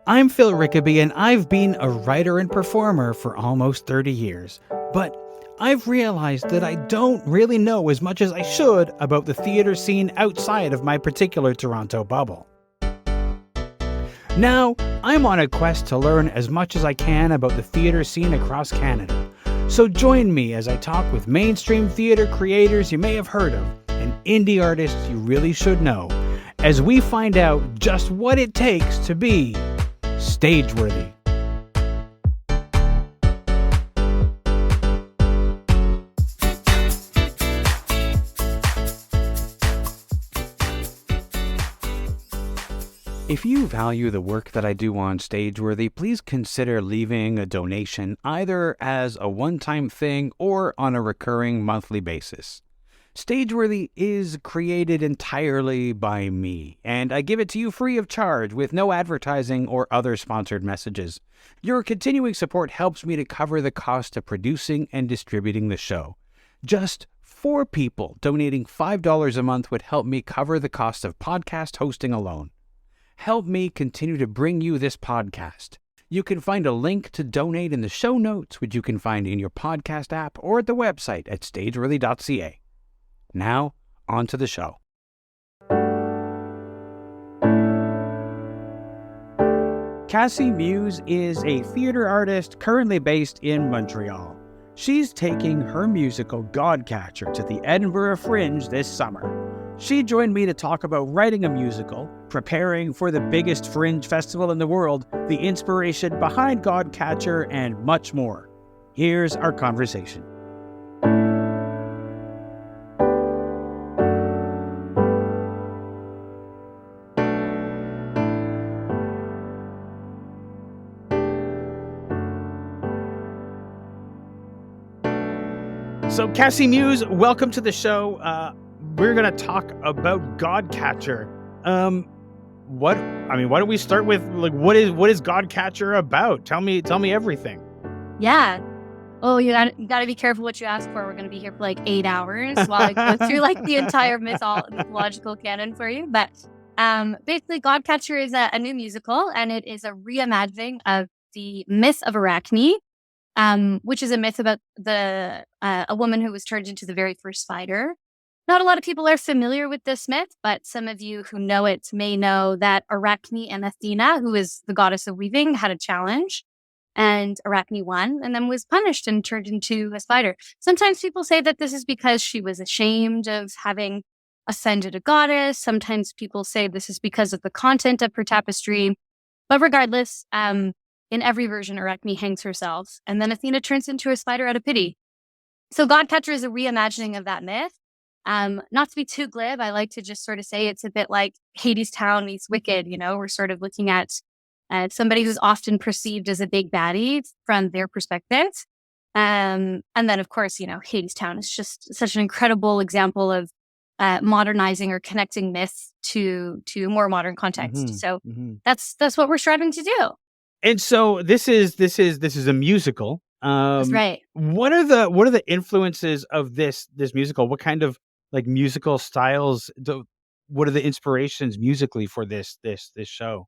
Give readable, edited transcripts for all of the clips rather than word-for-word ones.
I'm Phil Rickaby, and I've been a writer and performer for almost 30 years. But I've realized that I don't really know as much as I should about the theatre scene outside of my particular Toronto bubble. Now, I'm on a quest to learn as much as I can about the theatre scene across Canada. So join me as I talk with mainstream theatre creators you may have heard of and indie artists you really should know, as we find out just what it takes to be Stageworthy. If you value the work that I do on Stageworthy, please consider leaving a donation either as a one-time thing or on a recurring monthly basis. Stageworthy is created entirely by me, and I give it to you free of charge with no advertising or other sponsored messages. Your continuing support helps me to cover the cost of producing and distributing the show. Just 4 people donating $5 a month would help me cover the cost of podcast hosting alone. Help me continue to bring you this podcast. You can find a link to donate in the show notes, which you can find in your podcast app or at the website at stageworthy.ca. Now, on to the show. Cassie Muise is a theatre artist currently based in Montreal. She's taking her musical Godcatcher to the Edinburgh Fringe this summer. She joined me to talk about writing a musical, preparing for the biggest fringe festival in the world, the inspiration behind Godcatcher, and much more. Here's our conversation. So Cassie Muise, welcome to the show. We're going to talk about Godcatcher. Why don't we start with what is Godcatcher about? Tell me everything. Yeah. Oh, you got to be careful what you ask for. We're going to be here for 8 hours while I go through the entire mythological canon for you. But basically, Godcatcher is a new musical, and it is a reimagining of the myth of Arachne, which is a myth about a woman who was turned into the very first spider. Not a lot of people are familiar with this myth, but some of you who know it may know that Arachne and Athena, who is the goddess of weaving, had a challenge, and Arachne won and then was punished and turned into a spider. Sometimes people say that this is because she was ashamed of having ascended a goddess. Sometimes people say this is because of the content of her tapestry. But regardless, in every version, Arachne hangs herself, and then Athena turns into a spider out of pity. So Godcatcher is a reimagining of that myth. Not to be too glib, I like to just sort of say it's a bit like Hades Town meets Wicked. We're sort of looking at somebody who's often perceived as a big baddie from their perspective. And then, of course, Hades Town is just such an incredible example of modernizing or connecting myths to more modern context. Mm-hmm, So mm-hmm. that's what we're striving to do. And so this is a musical. That's right. What are the influences of this musical? What kind of musical styles? What are the inspirations musically for this show?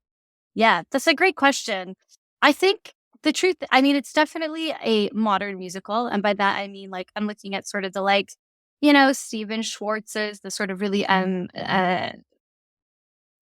Yeah, that's a great question. I think the truth, it's definitely a modern musical. And by that, I mean, I'm looking at sort of the Stephen Schwartz's, the sort of really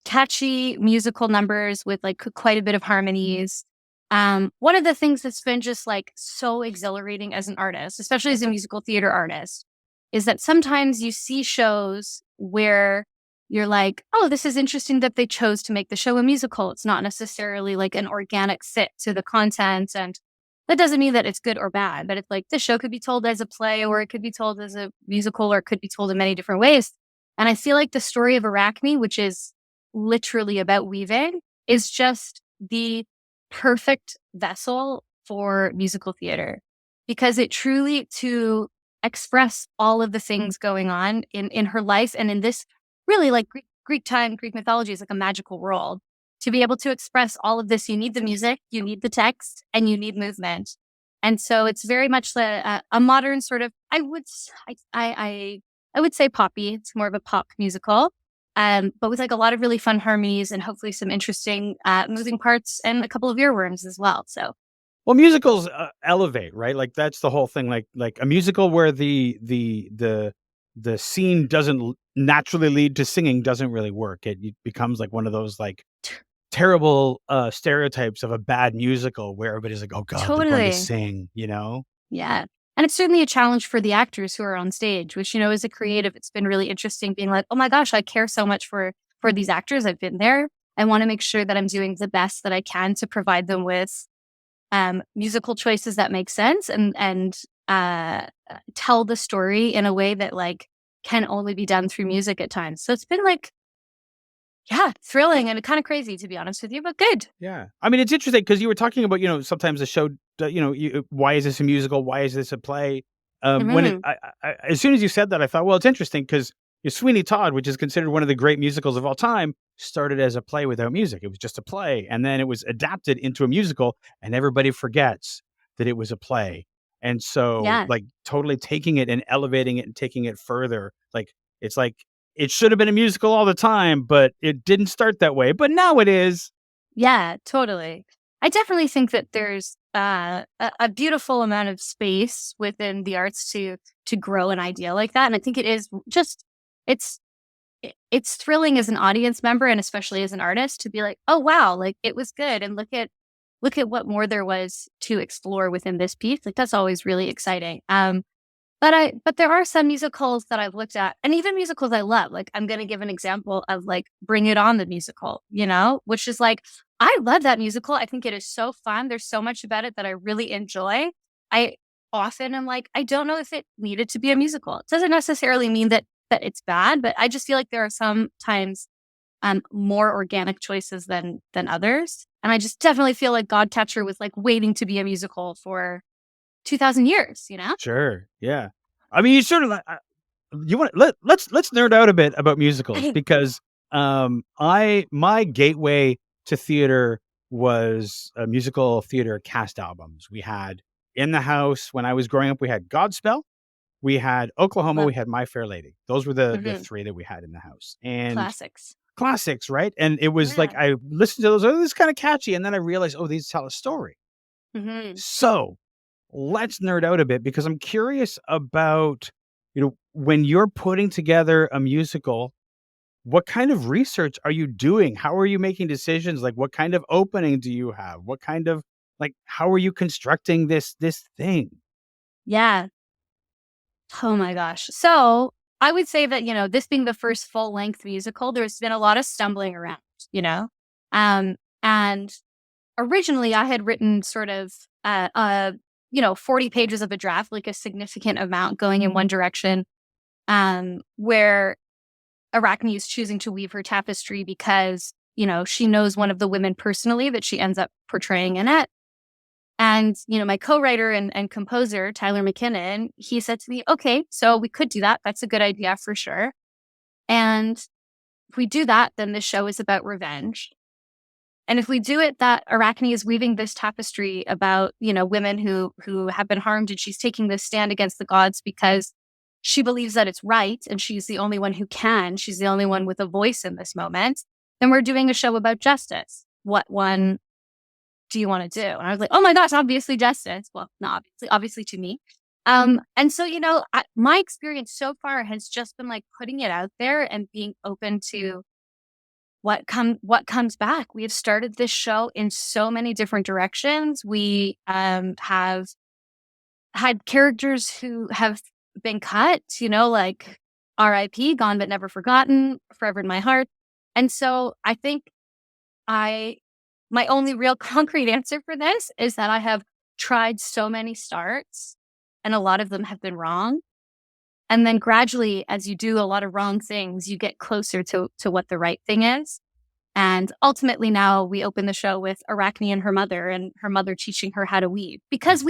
catchy musical numbers with quite a bit of harmonies. One of the things that's been just so exhilarating as an artist, especially as a musical theater artist, is that sometimes you see shows where you're oh, this is interesting that they chose to make the show a musical. It's not necessarily an organic fit to the content. And that doesn't mean that it's good or bad, but it's the show could be told as a play, or it could be told as a musical, or it could be told in many different ways. And I feel like the story of Arachne, which is literally about weaving, is just the perfect vessel for musical theater, because it truly, to express all of the things going on in her life and in this really Greek mythology is a magical world. To be able to express all of this, you need the music, you need the text, and you need movement. And so it's very much a modern sort of, I would say poppy. It's more of a pop musical. but with like a lot of really fun harmonies and hopefully some interesting moving parts and a couple of earworms as well. So Well, musicals elevate, right? Like that's the whole thing. Like a musical where the scene doesn't naturally lead to singing doesn't really work. It becomes like one of those like terrible stereotypes of a bad musical where everybody's like, oh God, they're going to totally. sing, you know? Yeah. And it's certainly a challenge for the actors who are on stage, which, as a creative, it's been really interesting being like, oh my gosh, I care so much for these actors. I've been there. I want to make sure that I'm doing the best that I can to provide them with musical choices that make sense and tell the story in a way that like can only be done through music at times. So it's been like, yeah, thrilling and kind of crazy to be honest with you, but good. Yeah. I mean, it's interesting because you were talking about, sometimes the show, why is this a musical? Why is this a play? Hmm. As soon as you said that, I thought, well, it's interesting because Sweeney Todd, which is considered one of the great musicals of all time, started as a play without music. It was just a play. And then it was adapted into a musical and everybody forgets that it was a play. And so Yeah. like totally taking it and elevating it and taking it further, it's like it should have been a musical all the time, but it didn't start that way. But now it is. Yeah, totally. I definitely think that there's a beautiful amount of space within the arts to grow an idea like that, and I think it is just it's it's thrilling as an audience member and especially as an artist to be like, oh wow, like it was good, and look at what more there was to explore within this piece. Like that's always really exciting. But there are some musicals that I've looked at, and even musicals I love. Like I'm gonna give an example of like Bring It On the musical, which is like I love that musical. I think it is so fun. There's so much about it that I really enjoy. I often am like, I don't know if it needed to be a musical. It doesn't necessarily mean that it's bad, but I just feel like there are sometimes more organic choices than others. And I just definitely feel like Godcatcher was like waiting to be a musical for 2000 years, you know? Sure. Yeah. I mean, you sort of you want let's nerd out a bit about musicals because I my gateway to theater was musical theater cast albums. We had in the house when I was growing up, we had Godspell, we had Oklahoma, Love we had My Fair Lady. Those were the mhm, three that we had in the house. And classics. classics, right? And it was like Yeah. I listened to those, oh, this is kind of catchy. And then I realized, oh, these tell a story. Mhm. So let's nerd out a bit because I'm curious about, when you're putting together a musical, what kind of research are you doing? How are you making decisions? Like, what kind of opening do you have? What kind of how are you constructing this thing? Yeah. Oh my gosh. So, I would say that, this being the first full-length musical, there's been a lot of stumbling around, you know? And originally I had written sort of, 40 pages of a draft, like a significant amount going in one direction, where Arachne is choosing to weave her tapestry because, she knows one of the women personally that she ends up portraying in it. And, my co-writer and composer, Tyler McKinnon, he said to me, okay, so we could do that. That's a good idea for sure. And if we do that, then the show is about revenge. And if we do it that Arachne is weaving this tapestry about, women who have been harmed and she's taking this stand against the gods because she believes that it's right and she's the only one who can, she's the only one with a voice in this moment, then we're doing a show about justice. What one do you want to do? And I was like, oh my gosh, obviously justice. Well, not obviously to me. And so, my experience so far has just been like putting it out there and being open to what comes back. We have started this show in so many different directions. We have had characters who have been cut, like R.I.P. Gone but never forgotten, forever in my heart. And so I think I my only real concrete answer for this is that I have tried so many starts and a lot of them have been wrong. And then gradually, as you do a lot of wrong things, you get closer to what the right thing is. And ultimately now we open the show with Arachne and her mother teaching her how to weave. Because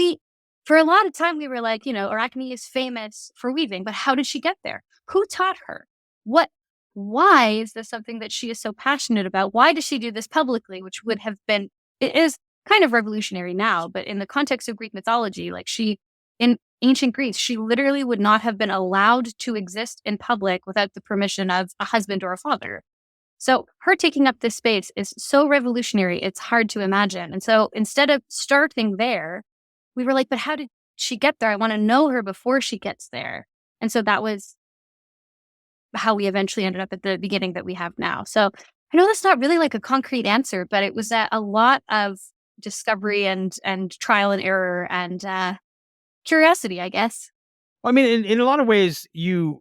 for a lot of time, we were like, Arachne is famous for weaving, but how did she get there? Who taught her? What, why is this something that she is so passionate about? Why does she do this publicly? Which would have been, it is kind of revolutionary now, but in the context of Greek mythology, like in ancient Greece, she literally would not have been allowed to exist in public without the permission of a husband or a father. So her taking up this space is so revolutionary, it's hard to imagine. And so instead of starting there, we were like, but how did she get there? I want to know her before she gets there. And so that was how we eventually ended up at the beginning that we have now. So I know that's not really like a concrete answer, but it was a lot of discovery and trial and error and curiosity, I guess. Well, I mean, in a lot of ways,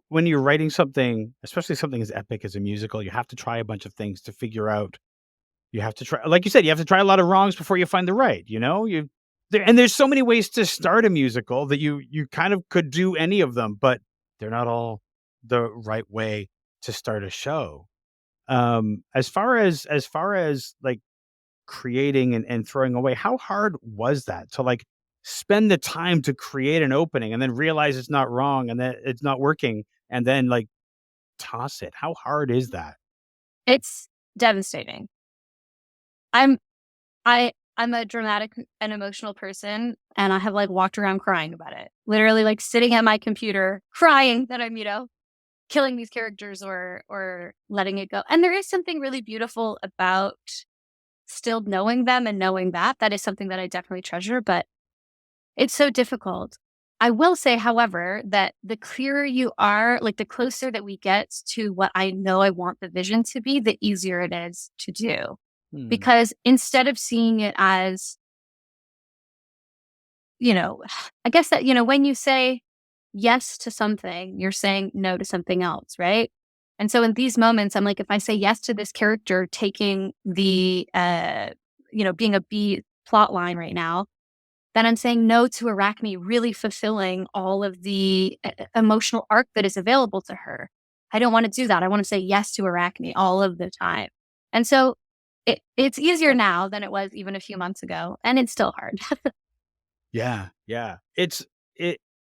when you're writing something, especially something as epic as a musical, you have to try a bunch of things to figure out. You have to try, like you said, you have to try a lot of wrongs before you find the right. And there's so many ways to start a musical that you kind of could do any of them, but they're not all the right way to start a show. As far as like creating and throwing away, how hard was that to like spend the time to create an opening and then realize it's not wrong and that it's not working and then like toss it? How hard is that? It's devastating. I'm I'm a dramatic and emotional person, and I have like walked around crying about it. Literally like sitting at my computer crying that I'm, killing these characters or letting it go. And there is something really beautiful about still knowing them and knowing that is something that I definitely treasure, but it's so difficult. I will say, however, that the clearer you are, like the closer that we get to what I know I want the vision to be, the easier it is to do. Hmm. Because instead of seeing it as, I guess that, when you say yes to something, you're saying no to something else, right? And so in these moments, I'm like, if I say yes to this character taking the, being a B plot line right now, then I'm saying no to Arachne really fulfilling all of the emotional arc that is available to her. I don't want to do that. I want to say yes to Arachne all of the time. And so it's easier now than it was even a few months ago. And it's still hard. Yeah, yeah. It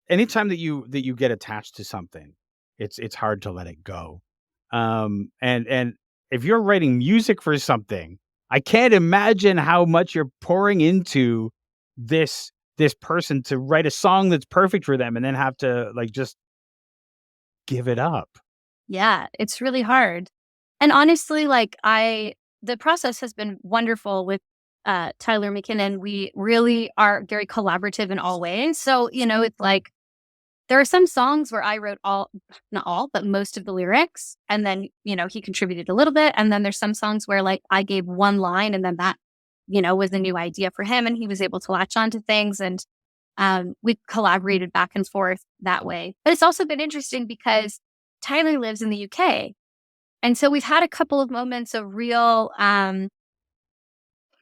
anytime that you get attached to something, it's hard to let it go. And if you're writing music for something, I can't imagine how much you're pouring into this person to write a song that's perfect for them and then have to like just give it up. Yeah, it's really hard. And honestly, the process has been wonderful with Tyler McKinnon. We really are very collaborative in all ways. So, it's like there are some songs where I wrote not all, but most of the lyrics. And then, he contributed a little bit. And then there's some songs where like I gave one line and then that, was a new idea for him and he was able to latch onto things. And we collaborated back and forth that way. But it's also been interesting because Tyler lives in the UK. And so we've had a couple of moments of real, I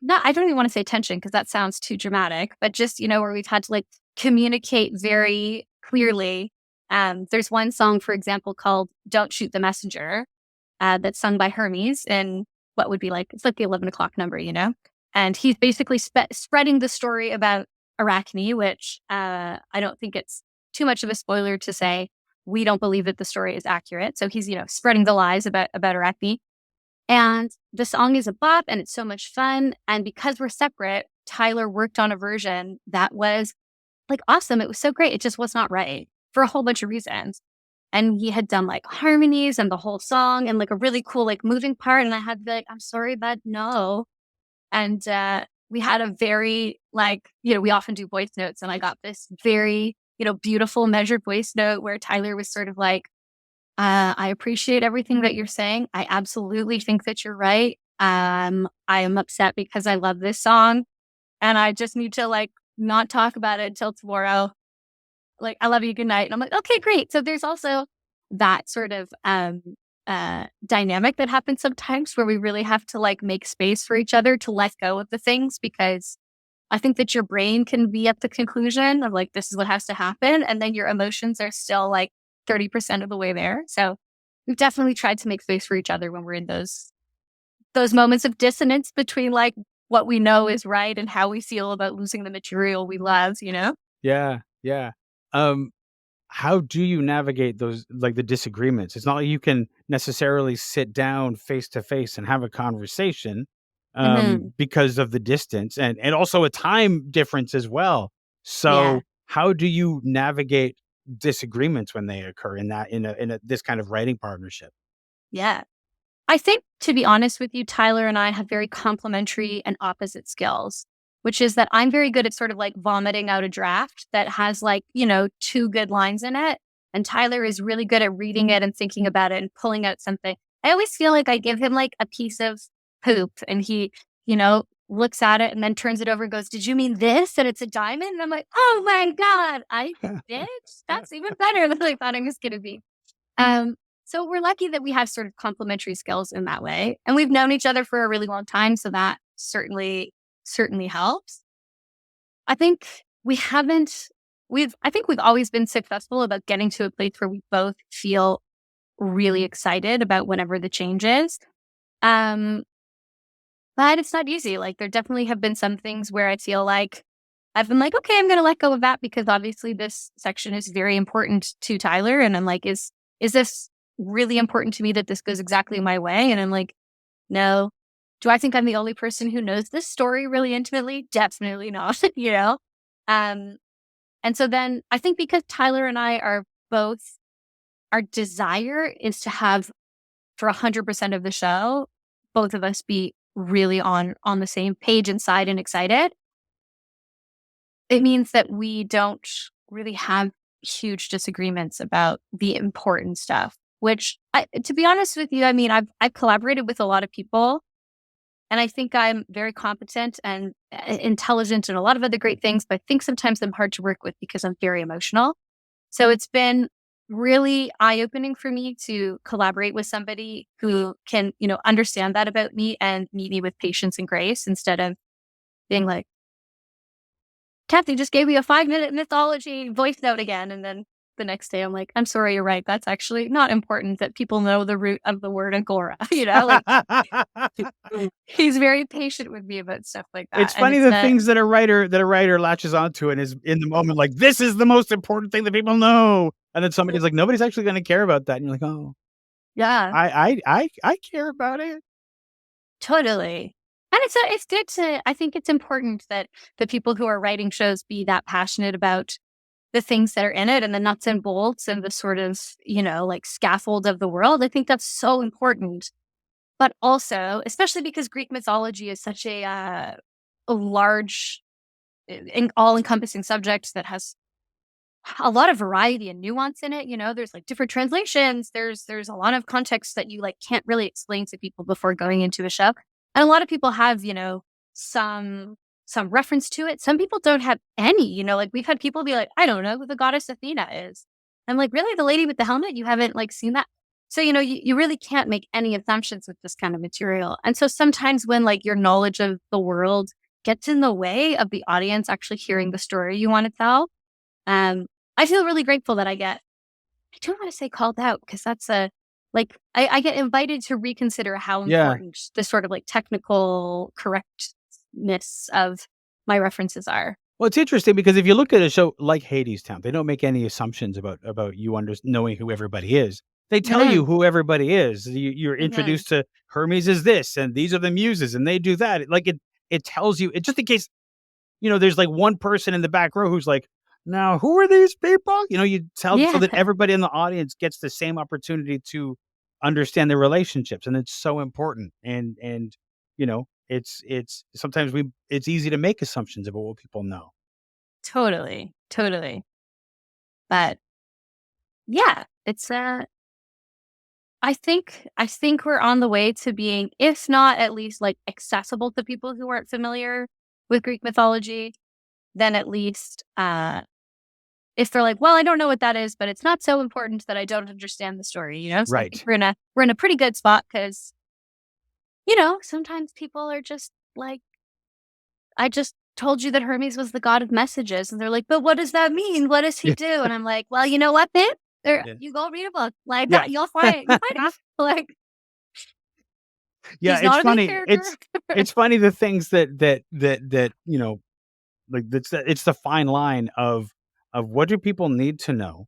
don't even want to say tension because that sounds too dramatic, but just, where we've had to like communicate very clearly. There's one song, for example, called Don't Shoot the Messenger, that's sung by Hermes in what would be like, it's like the 11 o'clock number, and he's basically spreading the story about Arachne, which I don't think it's too much of a spoiler to say we don't believe that the story is accurate. So he's, spreading the lies about Arachne. And the song is a bop and it's so much fun. And because we're separate, Tyler worked on a version that was like awesome. It was so great. It just was not right for a whole bunch of reasons. And he had done like harmonies and the whole song and like a really cool like moving part. And I had to be like, I'm sorry, but no. And we had a very like, we often do voice notes. And I got this very, beautiful measured voice note where Tyler was sort of like, I appreciate everything that you're saying. I absolutely think that you're right. I am upset because I love this song and I just need to like not talk about it until tomorrow. Like, I love you. Good night. And I'm like, okay, great. So there's also that sort of dynamic that happens sometimes where we really have to like make space for each other to let go of the things because I think that your brain can be at the conclusion of like, this is what has to happen. And then your emotions are still like 30% of the way there. So we've definitely tried to make space for each other when we're in those moments of dissonance between like what we know is right and how we feel about losing the material we love, Yeah, yeah. How do you navigate those like the disagreements? It's not like you can necessarily sit down face to face and have a conversation Mm-hmm. because of the distance and also a time difference as well. Yeah. So how do you navigate disagreements when they occur in this kind of writing partnership? Yeah. I think, to be honest with you, Tyler and I have very complementary and opposite skills, which is that I'm very good at sort of like vomiting out a draft that has like, two good lines in it. And Tyler is really good at reading it and thinking about it and pulling out something. I always feel like I give him like a piece of poop and he, looks at it and then turns it over and goes, "Did you mean this?" And it's a diamond. And I'm like, "Oh my God, I did? That's even better than I thought it was going to be." Um, so we're lucky that we have sort of complementary skills in that way. And we've known each other for a really long time. So that certainly helps. I think I think we've always been successful about getting to a place where we both feel really excited about whenever the change is. Um, but it's not easy. Like there definitely have been some things where I feel like I've been like, okay, I'm going to let go of that because obviously this section is very important to Tyler. And I'm like, is this really important to me that this goes exactly my way? And I'm like, no. Do I think I'm the only person who knows this story really intimately? Definitely not, Um, and so then I think because Tyler and I are both, our desire is to have for 100% of the show, both of us be really on the same page inside and excited. It means that we don't really have huge disagreements about the important stuff, which to be honest with you, I mean, I've collaborated with a lot of people and I think I'm very competent and intelligent and a lot of other great things, but I think sometimes I'm hard to work with because I'm very emotional. So it's been really eye-opening for me to collaborate with somebody who can, understand that about me and meet me with patience and grace instead of being like, "Kathy just gave me a 5-minute mythology voice note again." And then the next day I'm like, "I'm sorry, you're right. That's actually not important that people know the root of the word Agora." Like he's very patient with me about stuff like that. It's And funny it's the that, things that a writer latches onto and is in the moment like, "This is the most important thing that people know." And then somebody's like, "Nobody's actually gonna care about that." And you're like, "Oh, yeah, I care about it." totally. And it's good I think it's important that the people who are writing shows be that passionate about the things that are in it and the nuts and bolts and the sort of, like scaffold of the world. I think that's so important. But also, especially because Greek mythology is such a large, all-encompassing subject that has a lot of variety and nuance in it. There's like different translations. There's a lot of context that you like can't really explain to people before going into a show. And a lot of people have, some reference to it. Some people don't have any, like we've had people be like, "I don't know who the goddess Athena is." I'm like, "Really? The lady with the helmet? You haven't like seen that?" So, you really can't make any assumptions with this kind of material. And so sometimes when like your knowledge of the world gets in the way of the audience actually hearing the story you want to tell, um, I feel really grateful that I don't want to say called out because that's I get invited to reconsider how Yeah. important the sort of like technical correctness of my references are. Well, it's interesting because if you look at a show like Hades Town, they don't make any assumptions about you knowing who everybody is. They tell you Mhm, who everybody is. You're mhm. introduced to Hermes is this, and these are the muses, and they do that. Like it tells you it just in case there's like one person in the back row who's like, now who are these people? You tell so Yeah, that everybody in the audience gets the same opportunity to understand their relationships, and it's so important. And it's sometimes it's easy to make assumptions about what people know. totally, totally. But yeah, it's I think we're on the way to being, if not at least like accessible to people who aren't familiar with Greek mythology, then at least if they're like, "Well, I don't know what that is, but it's not so important that I don't understand the story." So I think Right. we're in a pretty good spot because, sometimes people are just like, "I just told you that Hermes was the god of messages." And they're like, "But what does that mean? What does he Yeah. do?" And I'm like, "Well, you know what, man? There Yeah. you go read a book. Like Yeah. that, you'll find it." Like, Yeah, he's it's not a main funny. character. It's funny the things that like it's the fine line of what do people need to know?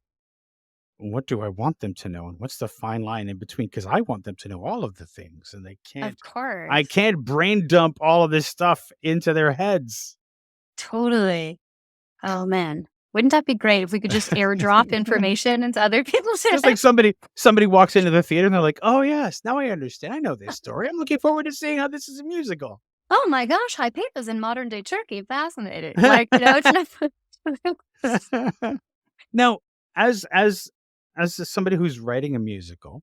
What do I want them to know? And what's the fine line in between? Because I want them to know all of the things, and Of I course. can't brain dump all of this stuff into their heads. Totally. Oh, man. Wouldn't that be great if we could just airdrop information into other people's Just like somebody walks into the theater and they're like, "Oh yes, now I understand. I know this story. I'm looking forward to seeing how this is a musical." Oh my gosh, Hypatia in modern day Turkey. Fascinating. Like, you know, it's not. Now, as somebody who's writing a musical,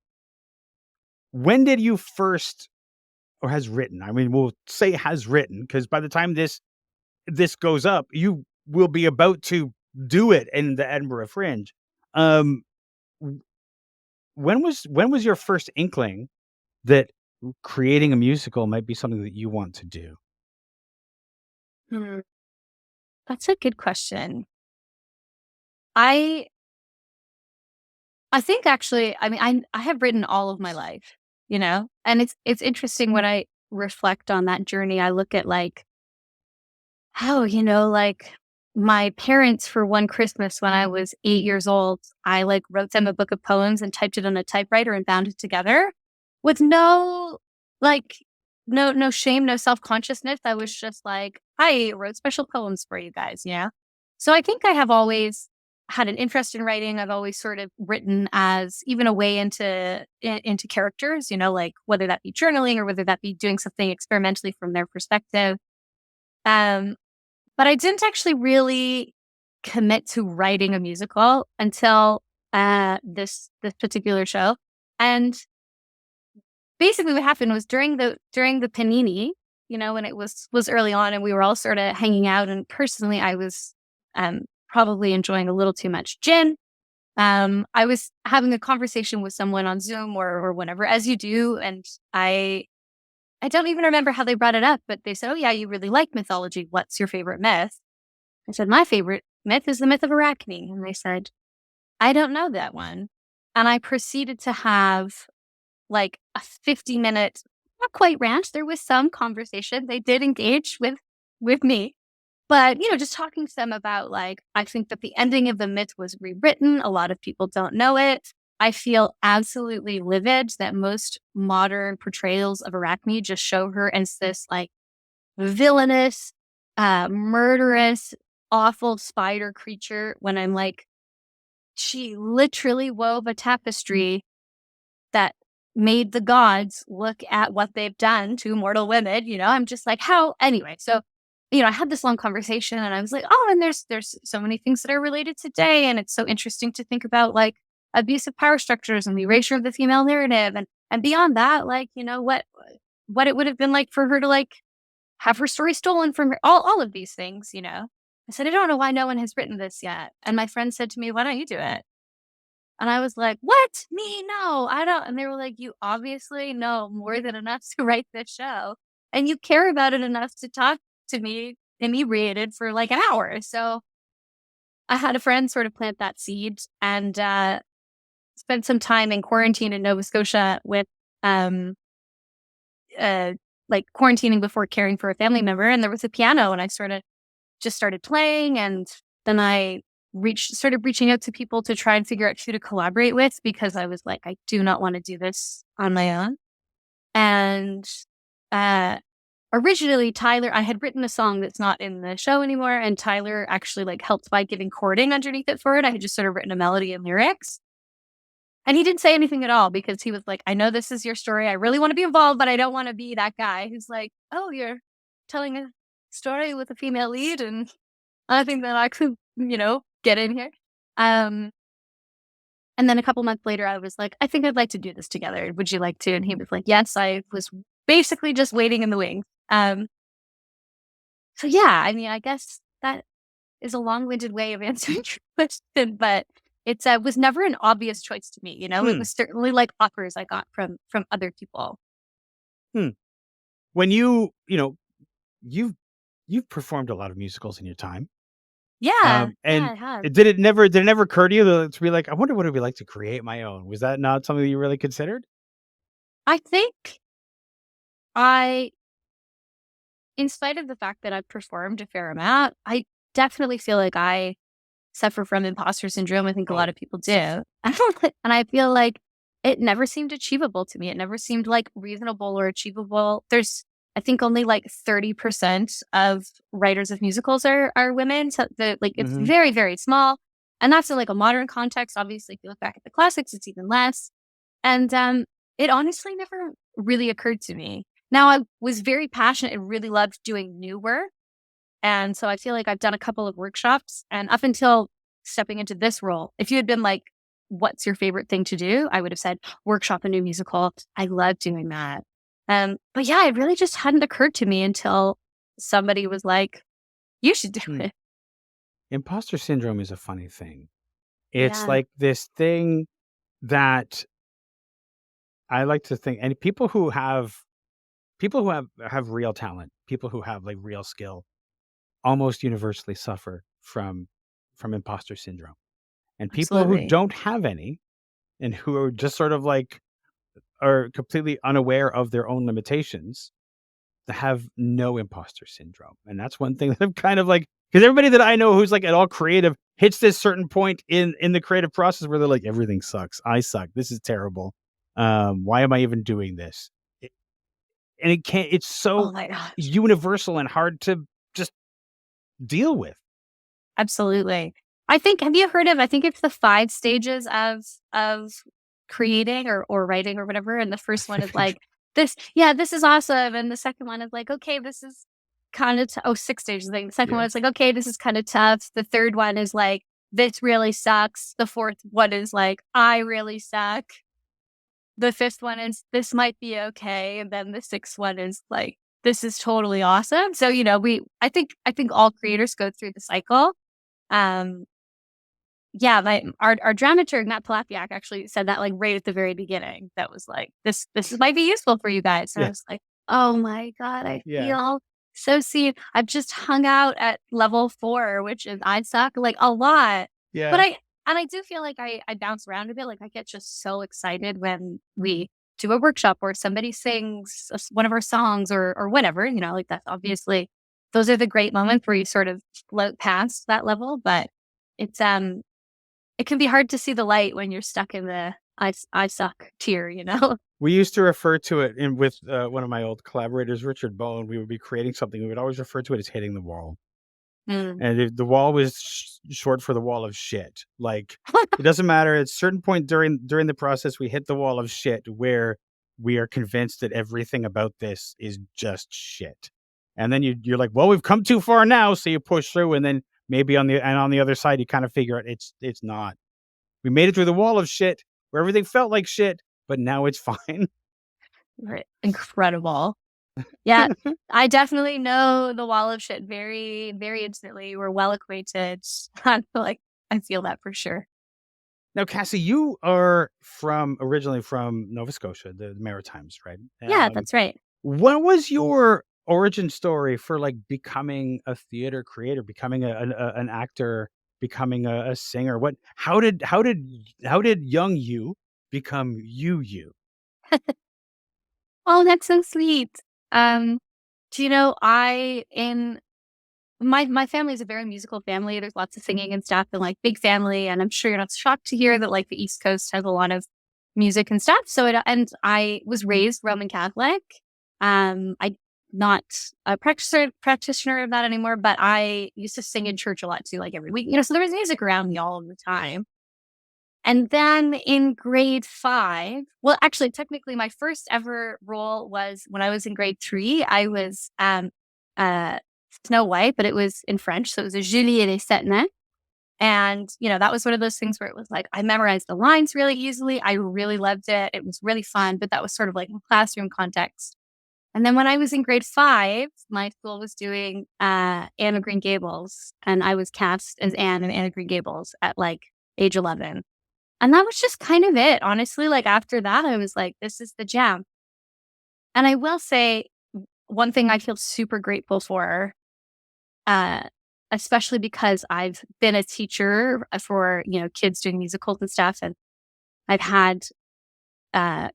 when did you first or has written? I mean, we'll say has written because by the time this goes up, you will be about to do it in the Edinburgh Fringe. Um, w- when was your first inkling that creating a musical might be something that you want to do? Hmm, that's a good question. I I think actually, I mean, I have written all of my life, you know, and it's interesting when I reflect on that journey. I look at like how, you know, like my parents for one Christmas when I was 8 years old, I like wrote them a book of poems and typed it on a typewriter and bound it together with no like no shame, no self-consciousness. I was just like, I wrote special poems for you guys, yeah. So I think I have always had an interest in writing. I've always sort of written as even a way into characters, you know, like whether that be journaling or whether that be doing something experimentally from their perspective. Um, but I didn't actually really commit to writing a musical until this particular show. And basically what happened was during the panini, you know, when it was early on and we were all sort of hanging out, and personally I was probably enjoying a little too much gin. I was having a conversation with someone on Zoom or whatever, as you do, and I don't even remember how they brought it up, but they said, "Oh yeah, you really like mythology. What's your favorite myth?" I said, "My favorite myth is the myth of Arachne." And they said, "I don't know that one." And I proceeded to have like a 50-minute, not quite rant. There was some conversation. They did engage with me. But, you know, just talking to them about like, I think that the ending of the myth was rewritten. A lot of people don't know it. I feel absolutely livid that most modern portrayals of Arachne just show her as this like villainous, murderous, awful spider creature when I'm like, she literally wove a tapestry that made the gods look at what they've done to mortal women. You know, I'm just like, how? Anyway, so, you know, I had this long conversation and I was like, oh, and there's so many things that are related today. And it's so interesting to think about like abusive power structures and the erasure of the female narrative. And beyond that, like, you know, what it would have been like for her to like have her story stolen from her, all of these things, you know. I said, I don't know why no one has written this yet. And my friend said to me, why don't you do it? And I was like, "What? Me? No, I don't." And they were like, "You obviously know more than enough to write this show, and you care about it enough to talk to me inebriated for like an hour." So I had a friend sort of plant that seed and spent some time in quarantine in Nova Scotia with um like quarantining before caring for a family member. And there was a piano, and I sort of just started playing, and then I started reaching out to people to try and figure out who to collaborate with because I was like, I do not want to do this on my own. And uh, originally, Tyler, I had written a song that's not in the show anymore, and Tyler actually like helped by giving chording underneath it for it. I had just sort of written a melody and lyrics. And he didn't say anything at all because he was like, I know this is your story. I really want to be involved, but I don't want to be that guy who's like, oh, you're telling a story with a female lead, and I think that I could, you know, get in here. Um, and then a couple months later, I was like, I think I'd like to do this together. Would you like to? And he was like, yes. I was basically just waiting in the wings. So yeah, I mean, I guess that is a long-winded way of answering your question, but it was never an obvious choice to me. You know, it Hmm. was certainly like offers I got from other people. Hmm. When you you've performed a lot of musicals in your time. Yeah, yeah, And I have. did it never occur to you to be like, I wonder what it'd be like to create my own? Was that not something that you really considered? I think I in spite of the fact that I've performed a fair amount, I definitely feel like I suffer from imposter syndrome. I think a lot Oh, of people do. And I feel like it never seemed achievable to me. It never seemed like reasonable or achievable. I think only like 30% of writers of musicals are women. So it's very, very small. And that's in like a modern context. Obviously, if you look back at the classics, it's even less. And it honestly never really occurred to me. Now, I was very passionate and really loved doing new work. And so I feel like I've done a couple of workshops. And up until stepping into this role, if you had been like, what's your favorite thing to do? I would have said workshop a new musical. I love doing that. But yeah, it really just hadn't occurred to me until somebody was like, you should do it. Imposter syndrome is a funny thing. It's Yeah, like this thing that I like to think, and people who have real talent, people who have like real skill, almost universally suffer from imposter syndrome. And people who absolutely. don't have any and who are just sort of like are completely unaware of their own limitations have no imposter syndrome. And that's one thing that I'm kind of like, because everybody that I know who's like at all creative hits this certain point in the creative process where they're like, everything sucks. I suck. This is terrible. Why am I even doing this? And it can't, it's Oh so my gosh. universal and hard to just deal with. Absolutely. I think, have you heard of, I think it's the 5 stages of creating or writing or whatever. And the first one is like, this is awesome. And the second one is like, okay, this is kind of, 6 stages. I think the second Yeah. one is like, okay, this is kind of tough. The third one is like, this really sucks. The fourth one is like, I really suck. The fifth one is, this might be okay. And then the sixth one is like, this is totally awesome. So, I think all creators go through the cycle. Um, yeah, our dramaturg, Matt Palapiak, actually said that like right at the very beginning. That was like, this might be useful for you guys. And I Yeah. was like, oh my God, I Yeah. feel so seen. I've just hung out at level 4, which is I suck like a lot. But Yeah. I do feel like I bounce around a bit. Like I get just so excited when we do a workshop or somebody sings one of our songs or whatever, like that's obviously, those are the great moments where you sort of float past that level. But it's, it can be hard to see the light when you're stuck in the I suck tier. We used to refer to it with one of my old collaborators, Richard Bone. We would be creating something. We would always refer to it as hitting the wall. Mm. And the wall was short for the wall of shit. Like, it doesn't matter. At a certain point during the process, we hit the wall of shit where we are convinced that everything about this is just shit. And then you're like, well, we've come too far now, so you push through, and then maybe on the other side, you kind of figure out it's not. We made it through the wall of shit where everything felt like shit, but now it's fine. Right. Incredible. Yeah, I definitely know the wall of shit very, very intimately. We're well acquainted. I feel that for sure. Now, Cassie, you are originally from Nova Scotia, the Maritimes, right? Yeah, that's right. What was your origin story for like becoming a theater creator, becoming an actor, becoming a singer? How did young you become you? Oh, that's so sweet. Um, do you know, I in my family is a very musical family. There's lots of singing and stuff and like big family. And I'm sure you're not shocked to hear that like the East Coast has a lot of music and stuff. And I was raised Roman Catholic. I not a practitioner of that anymore, but I used to sing in church a lot too, like every week, so there was music around me all of the time. And then in grade 5, well, actually, technically, my first ever role was when I was in grade 3. I was uh, Snow White, but it was in French. So it was a Julie et les Sept Nains. And, that was one of those things where it was like, I memorized the lines really easily. I really loved it. It was really fun, but that was sort of like in classroom context. And then when I was in grade 5, my school was doing Anne of Green Gables, and I was cast as Anne in Anne of Green Gables at like age 11. And that was just kind of it, honestly. Like after that, I was like, this is the jam. And I will say one thing I feel super grateful for, uh, especially because I've been a teacher for, kids doing musicals and stuff. And I've had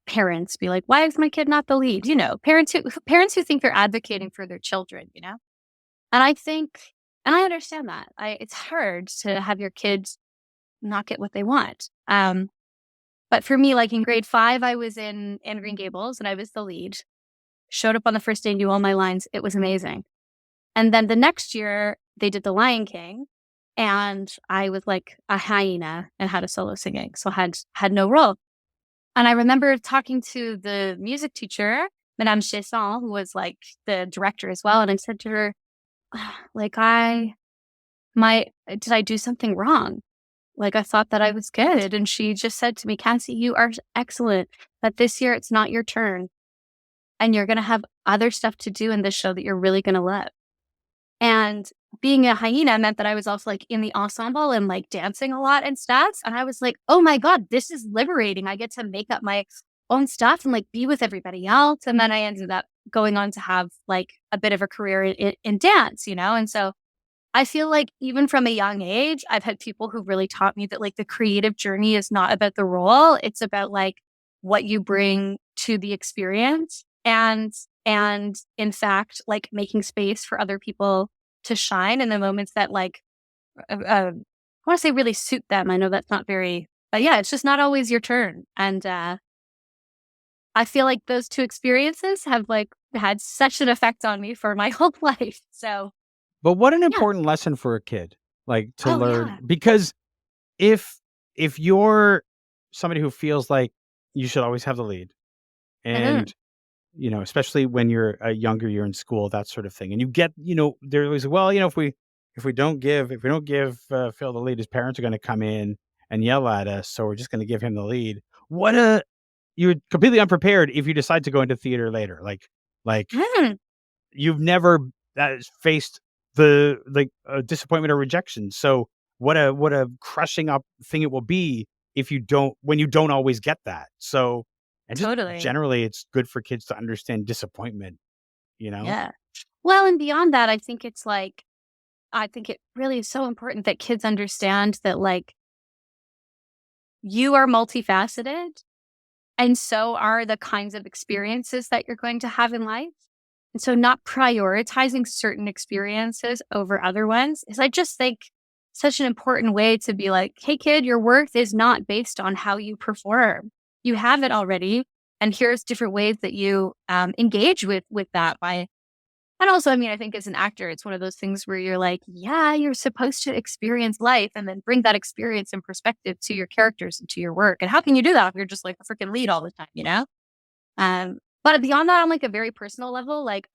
parents be like, why is my kid not the lead? Parents who think they're advocating for their children. And I think, and I understand that. It's hard to have your kids not get what they want. But for me, like in grade 5, I was in Anne of Green Gables and I was the lead. showed up on the first day, knew all my lines. It was amazing. And then the next year they did The Lion King, and I was like a hyena and had a solo singing. So had no role. And I remember talking to the music teacher, Madame Chesson, who was like the director as well. And I said to her, like, did I do something wrong? Like, I thought that I was good. And she just said to me, Cassie, you are excellent, but this year it's not your turn. And you're going to have other stuff to do in this show that you're really going to love. And being a hyena meant that I was also like in the ensemble and like dancing a lot and stuff. And I was like, oh my God, this is liberating. I get to make up my own stuff and like be with everybody else. And then I ended up going on to have like a bit of a career in dance, you know? And so I feel like even from a young age, I've had people who really taught me that like the creative journey is not about the role. It's about like what you bring to the experience. And in fact, like making space for other people to shine in the moments that like, I want to say really suit them. I know that's not very, but yeah, it's just not always your turn. And I feel like those two experiences have like had such an effect on me for my whole life. So, But what an important lesson for a kid, like to learn, yeah. because if you're somebody who feels like you should always have the lead, and you know, especially when you're younger, you're in school, that sort of thing, and you get, you know, there was, well, you know, if we don't give Phil the lead, his parents are going to come in and yell at us, so we're just going to give him the lead. You're completely unprepared if you decide to go into theater later, like you've never faced the disappointment or rejection. So what a crushing up thing it will be if you don't always get that. So, and just Totally. generally, it's good for kids to understand disappointment, you know? Yeah. Well, and beyond that, I think it's like, I think it really is so important that kids understand that like you are multifaceted, and so are the kinds of experiences that you're going to have in life. And so not prioritizing certain experiences over other ones is, I just think, such an important way to be like, hey kid, your worth is not based on how you perform. You have it already. And here's different ways that you engage with that by. And also, I mean, I think as an actor, it's one of those things where you're like, yeah, you're supposed to experience life and then bring that experience and perspective to your characters and to your work. And how can you do that if you're just like a freaking lead all the time, you know? But beyond that, on like a very personal level, like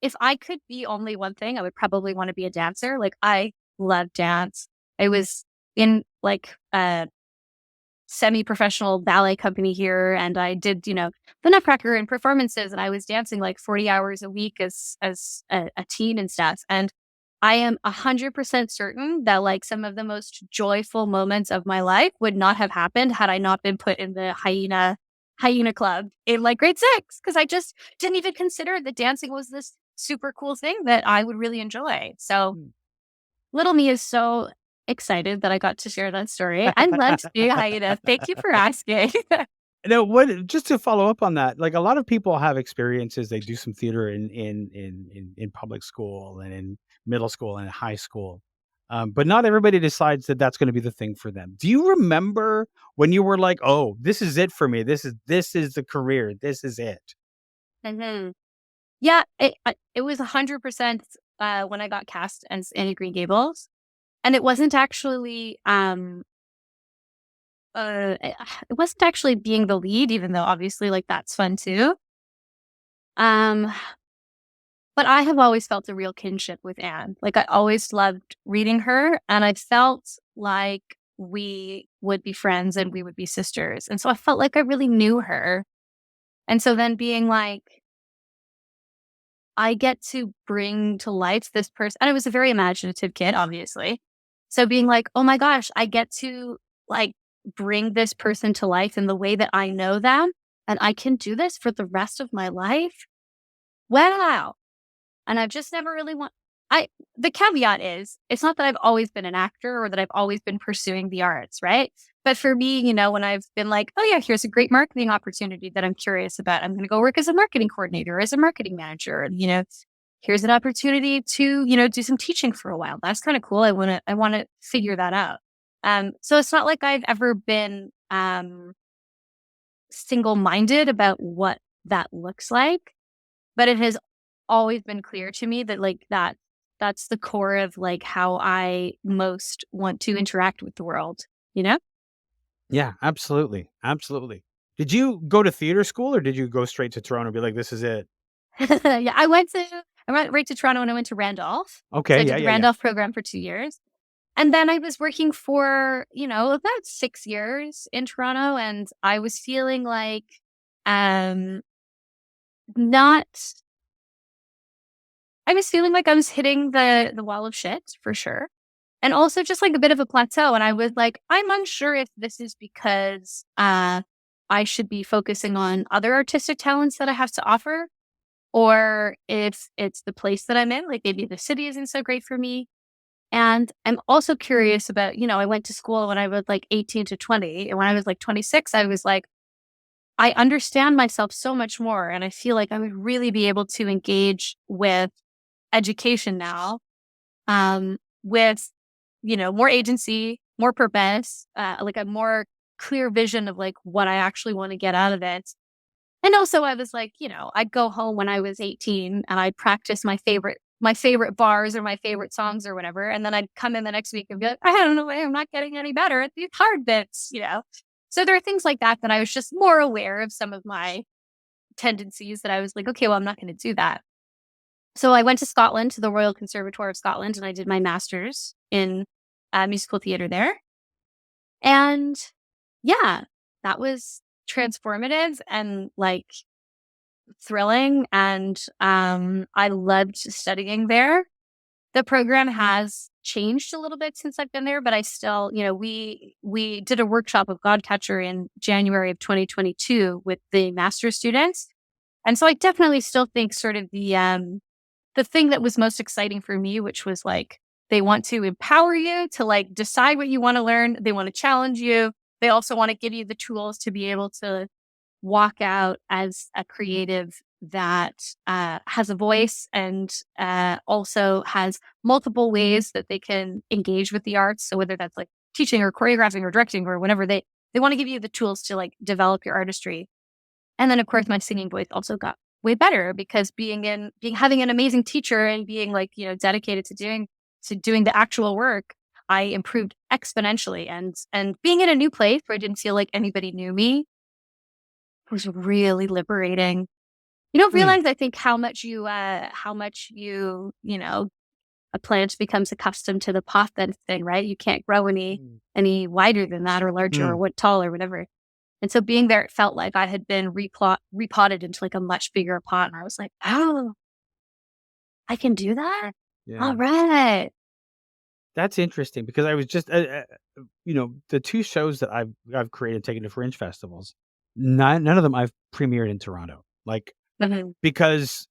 if I could be only one thing, I would probably want to be a dancer. Like I love dance. I was in like a semi-professional ballet company here, and I did, you know, the Nutcracker and performances, and I was dancing like 40 hours a week as a teen and stuff. And I am 100% certain that like some of the most joyful moments of my life would not have happened had I not been put in the hyena club in like grade 6, because I just didn't even consider that dancing was this super cool thing that I would really enjoy. So little me is so excited that I got to share that story. I love to be a hyena. Thank you for asking. No, just to follow up on that, like a lot of people have experiences. They do some theater in public school and in middle school and in high school. But not everybody decides that that's going to be the thing for them. Do you remember when you were like, "Oh, this is it for me. This is the career. This is it." Mm-hmm. Yeah, it was 100% when I got cast as Annie Green Gables, and it wasn't actually it wasn't actually being the lead, even though obviously like that's fun too. But I have always felt a real kinship with Anne. Like I always loved reading her, and I felt like we would be friends and we would be sisters. And so I felt like I really knew her. And so then being like, I get to bring to life this person, and I was a very imaginative kid, obviously. So being like, oh my gosh, I get to like bring this person to life in the way that I know them, and I can do this for the rest of my life. Wow. And I've just never really the caveat is, it's not that I've always been an actor or that I've always been pursuing the arts, right? But for me, you know, when I've been like, oh yeah, here's a great marketing opportunity that I'm curious about, I'm going to go work as a marketing coordinator, as a marketing manager. And, you know, here's an opportunity to, you know, do some teaching for a while. That's kind of cool. I want to figure that out. So it's not like I've ever been single-minded about what that looks like. but it has always been clear to me that like that's the core of like how I most want to interact with the world, you know? Yeah, absolutely. Absolutely. Did you go to theater school or did you go straight to Toronto and be like, this is it? Yeah, I went right to Toronto and I went to Randolph. So Okay. I Yeah. did the Yeah. Yeah. Randolph program for 2 years. And then I was working for, about 6 years in Toronto, and I was feeling like, um, not I was feeling like I was hitting the wall of shit for sure. And also just like a bit of a plateau. And I was like, I'm unsure if this is because I should be focusing on other artistic talents that I have to offer, or if it's the place that I'm in. Like maybe the city isn't so great for me. And I'm also curious about, I went to school when I was like 18 to 20. And when I was like 26, I was like, I understand myself so much more. And I feel like I would really be able to engage with education now, with, more agency, more purpose, like a more clear vision of like what I actually want to get out of it. And also I was like, I'd go home when I was 18 and I'd practice my favorite bars or my favorite songs or whatever. And then I'd come in the next week and be like, I don't know, I'm not getting any better at these hard bits. So there are things like that I was just more aware of some of my tendencies that I was like, okay, well, I'm not going to do that. So I went to Scotland, to the Royal Conservatoire of Scotland, and I did my master's in musical theater there. And yeah, that was transformative and like thrilling. And I loved studying there. The program has changed a little bit since I've been there, but I still, we did a workshop of Godcatcher in January of 2022 with the master's students. And so I definitely still think sort of the thing that was most exciting for me, which was like, they want to empower you to like decide what you want to learn. They want to challenge you. They also want to give you the tools to be able to walk out as a creative that has a voice and also has multiple ways that they can engage with the arts. So whether that's like teaching or choreographing or directing or whatever, they want to give you the tools to like develop your artistry. And then of course my singing voice also got way better because having an amazing teacher and being like, dedicated to doing the actual work, I improved exponentially. And being in a new place where I didn't feel like anybody knew me was really liberating. You don't realize, I think, how much a plant becomes accustomed to the pot that thing, right? You can't grow any wider than that or larger or what tall or whatever. And so being there, it felt like I had been repotted into like a much bigger pot. And I was like, oh, I can do that? Yeah. All right. That's interesting because I was just, the two shows that I've created, taken to Fringe festivals, none of them I've premiered in Toronto. Like, because,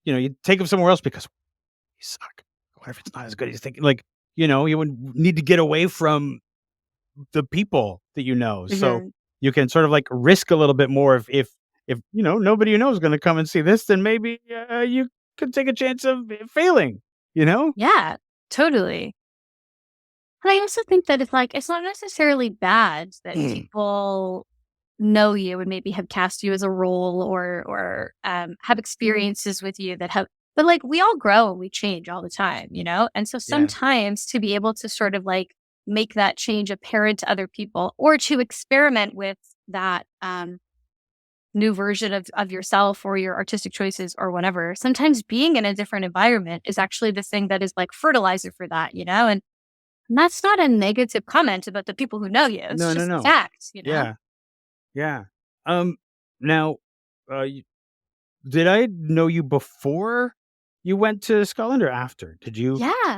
you take them somewhere else because you suck. What if it's not as good as you think? Like, you would need to get away from the people that you know. So you can sort of like risk a little bit more if nobody you know is going to come and see this, then maybe you could take a chance of failing, Yeah, totally. And I also think that it's not necessarily bad that people know you and maybe have cast you as a role or have experiences with you but like we all grow and we change all the time, And so sometimes to be able to sort of like make that change apparent to other people or to experiment with that new version of yourself or your artistic choices or whatever, sometimes being in a different environment is actually the thing that is like fertilizer for that, And that's not a negative comment about the people who know you. It's just a fact, Yeah. Yeah. Now, did I know you before you went to Scotland or after? Did you? Yeah.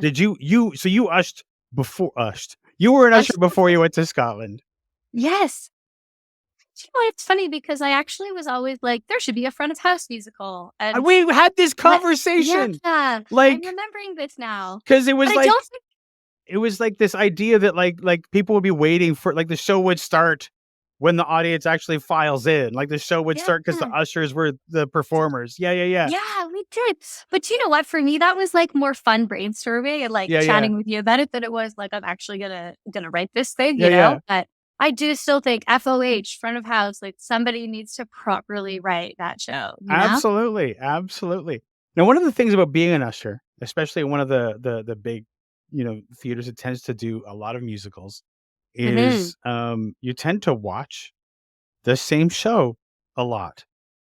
So you ushed before ushed. You were an usher before you went to Scotland. Yes. It's funny because I actually was always like, there should be a front of house musical. And we had this conversation. Yeah. Like, I'm remembering this now. Because it was like, it was like this idea that like people would be waiting for, like the show would start when the audience actually files in. Like the show would start because the ushers were the performers. Yeah. Yeah, we did. But you know what? For me, that was like more fun brainstorming and like chatting with you about it than it was like, I'm actually gonna write this thing, you know? But I do still think FOH, front of house, like somebody needs to properly write that show, you know? Absolutely, absolutely. Now, one of the things about being an usher, especially in one of the big, theaters that tends to do a lot of musicals, Mm-hmm. is you tend to watch the same show a lot.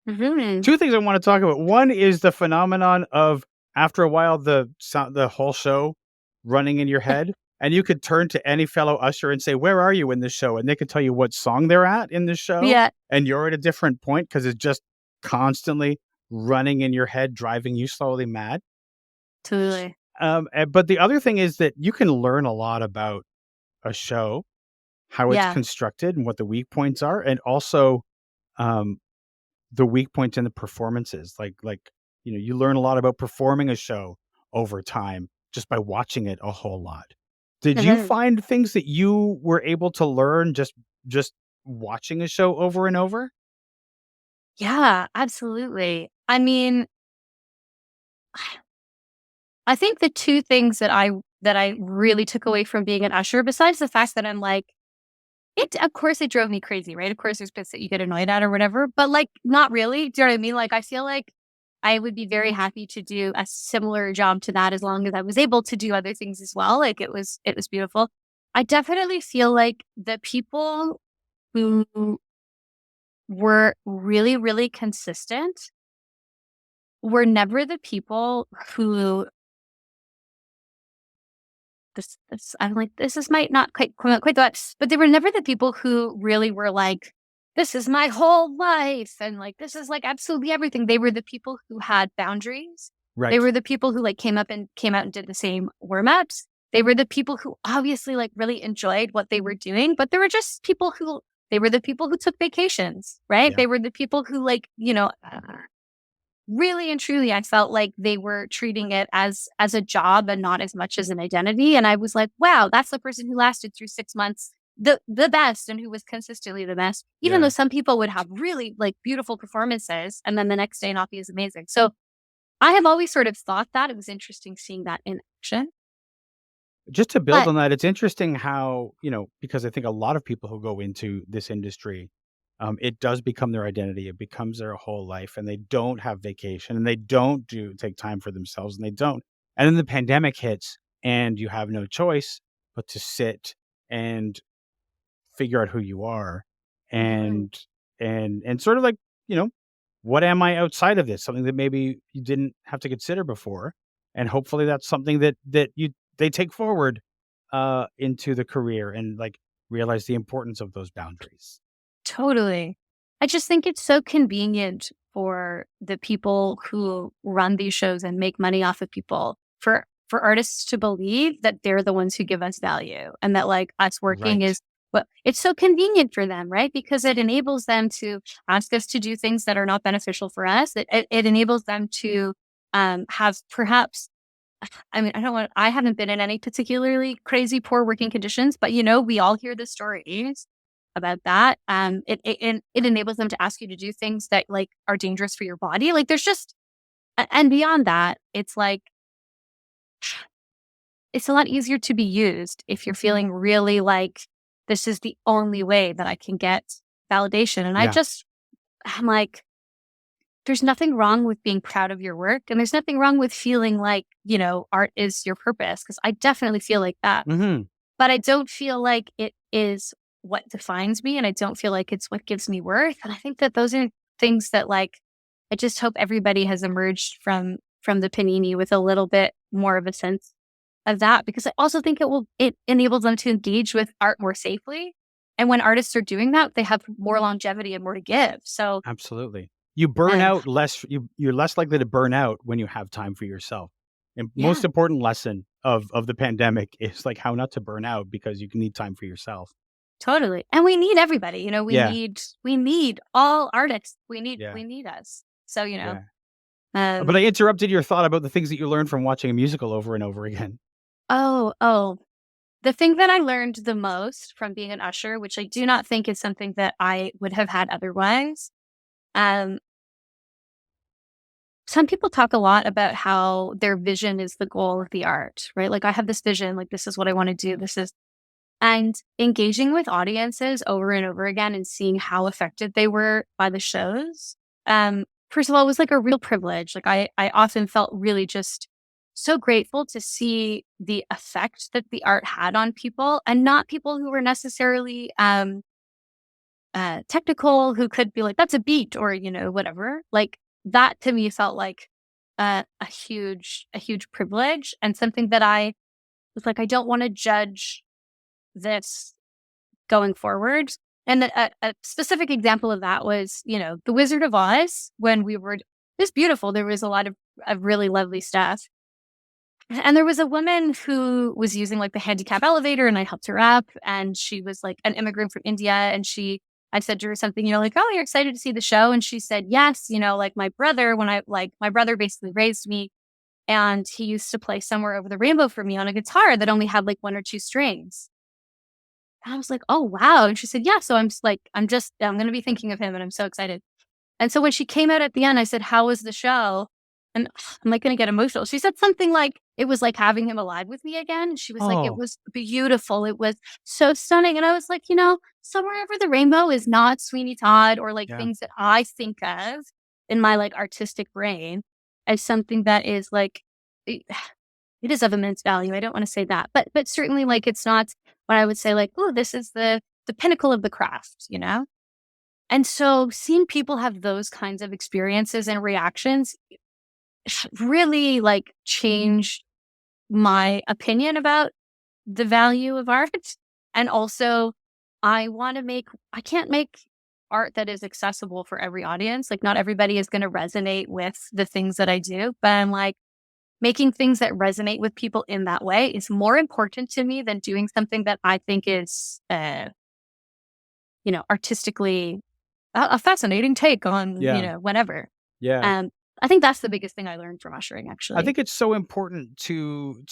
Mm-hmm. Two things I want to talk about. One is the phenomenon of after a while the whole show running in your head, and you could turn to any fellow usher and say, "Where are you in this show?" And they could tell you what song they're at in the show, Yeah, and you're at a different point because it's just constantly running in your head, driving you slowly mad. totally. But the other thing is that you can learn a lot about a show, how it's Yeah. constructed, and what the weak points are, and also um, the weak points in the performances. You learn a lot about performing a show over time just by watching it a whole lot. Did you Mhm. find things that you were able to learn just watching a show over and over? Yeah, absolutely. I mean, I think the two things that I really took away from being an usher, besides the fact that I'm like, it of course it drove me crazy, right? Of course there's bits that you get annoyed at or whatever, but like not really. Do you know what I mean? Like I feel like I would be very happy to do a similar job to that as long as I was able to do other things as well. Like it was beautiful. I definitely feel like the people who were really, really consistent were never the people who this I'm like, this is might not quite that, but they were never the people who really were like, "This is my whole life," and like, "This is like absolutely everything." They were the people who had boundaries. They Right. were the people who like came out and did the same warm-ups. They were the people who obviously like really enjoyed what they were doing, but there were just people who they were the people who took vacations, right? Yeah. They were the people who like, really and truly, I felt like they were treating it as a job and not as much as an identity, and I was like, "Wow, that's the person who lasted through 6 months the best and who was consistently the best," even though Yeah. some people would have really, like, beautiful performances and then the next day not be as amazing. So, I have always sort of thought that. It was interesting seeing that in action. Just to build But on that, it's interesting how, because I think a lot of people who go into this industry, it does become their identity. It becomes their whole life, and they don't have vacation, and they don't do take time for themselves, and they don't. And then the pandemic hits, and you have no choice but to sit and figure out who you are, Mhm. and and sort of like, you know, what am I outside of this? Something that maybe you didn't have to consider before, and hopefully that's something that they take forward into the career and like realize the importance of those boundaries. Totally. I just think it's so convenient for the people who run these shows and make money off of people for artists to believe that they're the ones who give us value and that like us working Right. is well, it's so convenient for them, right? Because it enables them to ask us to do things that are not beneficial for us. It enables them to have perhaps I mean, I haven't been in any particularly crazy poor working conditions, but we all hear the stories about that. It enables them to ask you to do things that like are dangerous for your body. Like there's just, and beyond that, it's like, it's a lot easier to be used if you're feeling really like this is the only way that I can get validation. And Yeah. I'm like, there's nothing wrong with being proud of your work. And there's nothing wrong with feeling like, art is your purpose. Cause I definitely feel like that. Hmm. But I don't feel like it is what defines me, and I don't feel like it's what gives me worth, and I think that those are things that, like, I just hope everybody has emerged from the panini with a little bit more of a sense of that, because I also think it enables them to engage with art more safely, and when artists are doing that, they have more longevity and more to give, so, Absolutely. You burn uh, out less. You're less likely to burn out when you have time for yourself. And most yeah. important lesson of the pandemic is like how not to burn out because you can need time for yourself. Totally. And we need everybody, Yeah. we need all artists. Yeah. We need us. So, Yeah. But I um interrupted your thought about the things that you learned from watching a musical over and over again. oh. The thing that I learned the most from being an usher, which I do not think is something that I would have had otherwise. Um some people talk a lot about how their vision is the goal of the art, right? Like I have this vision, like this is what I want to do. This is And engaging with audiences over and over again and seeing how affected they were by the shows, first of all, it was like a real privilege. Like I often felt really just so grateful to see the effect that the art had on people, and not people who were necessarily technical, who could be like, that's a beat or, whatever. Like that to me felt like a huge privilege, and something that I was like, I don't want to judge this going forward. And a specific example of that was, The Wizard of Oz, when it was beautiful. There was a lot of really lovely stuff. And there was a woman who was using like the handicap elevator, and I helped her up, and she was like an immigrant from India. And I said to her something, like, oh, you're excited to see the show? And she said, yes, like my brother, my brother basically raised me, and he used to play Somewhere Over the Rainbow for me on a guitar that only had like one or two strings. And I was like, oh, wow. And she said, yeah. So I'm going to be thinking of him, and I'm so excited. And so when she came out at the end, I said, how was the show? And I'm like going to get emotional. She said something like, it was like having him alive with me again. And she was like, it was beautiful. It was so stunning. And I was like, Somewhere Over the Rainbow is not Sweeney Todd or like things that I think of in my like artistic brain as something that is like, it is of immense value. I don't want to say that, but certainly like it's not what I would say like, oh, this is the pinnacle of the craft, And so seeing people have those kinds of experiences and reactions really like changed my opinion about the value of art. And also I can't make art that is accessible for every audience. Like not everybody is going to resonate with the things that I do, but I'm like, making things that resonate with people in that way is more important to me than doing something that I think is, artistically a fascinating take on, whatever. Yeah. I think that's the biggest thing I learned from ushering, actually. I think it's so important to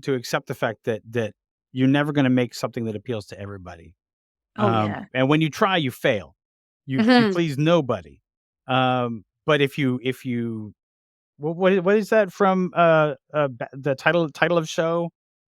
accept the fact that you're never going to make something that appeals to everybody. Yeah. And when you try, you fail. You please nobody. But if you what is that from the title of show?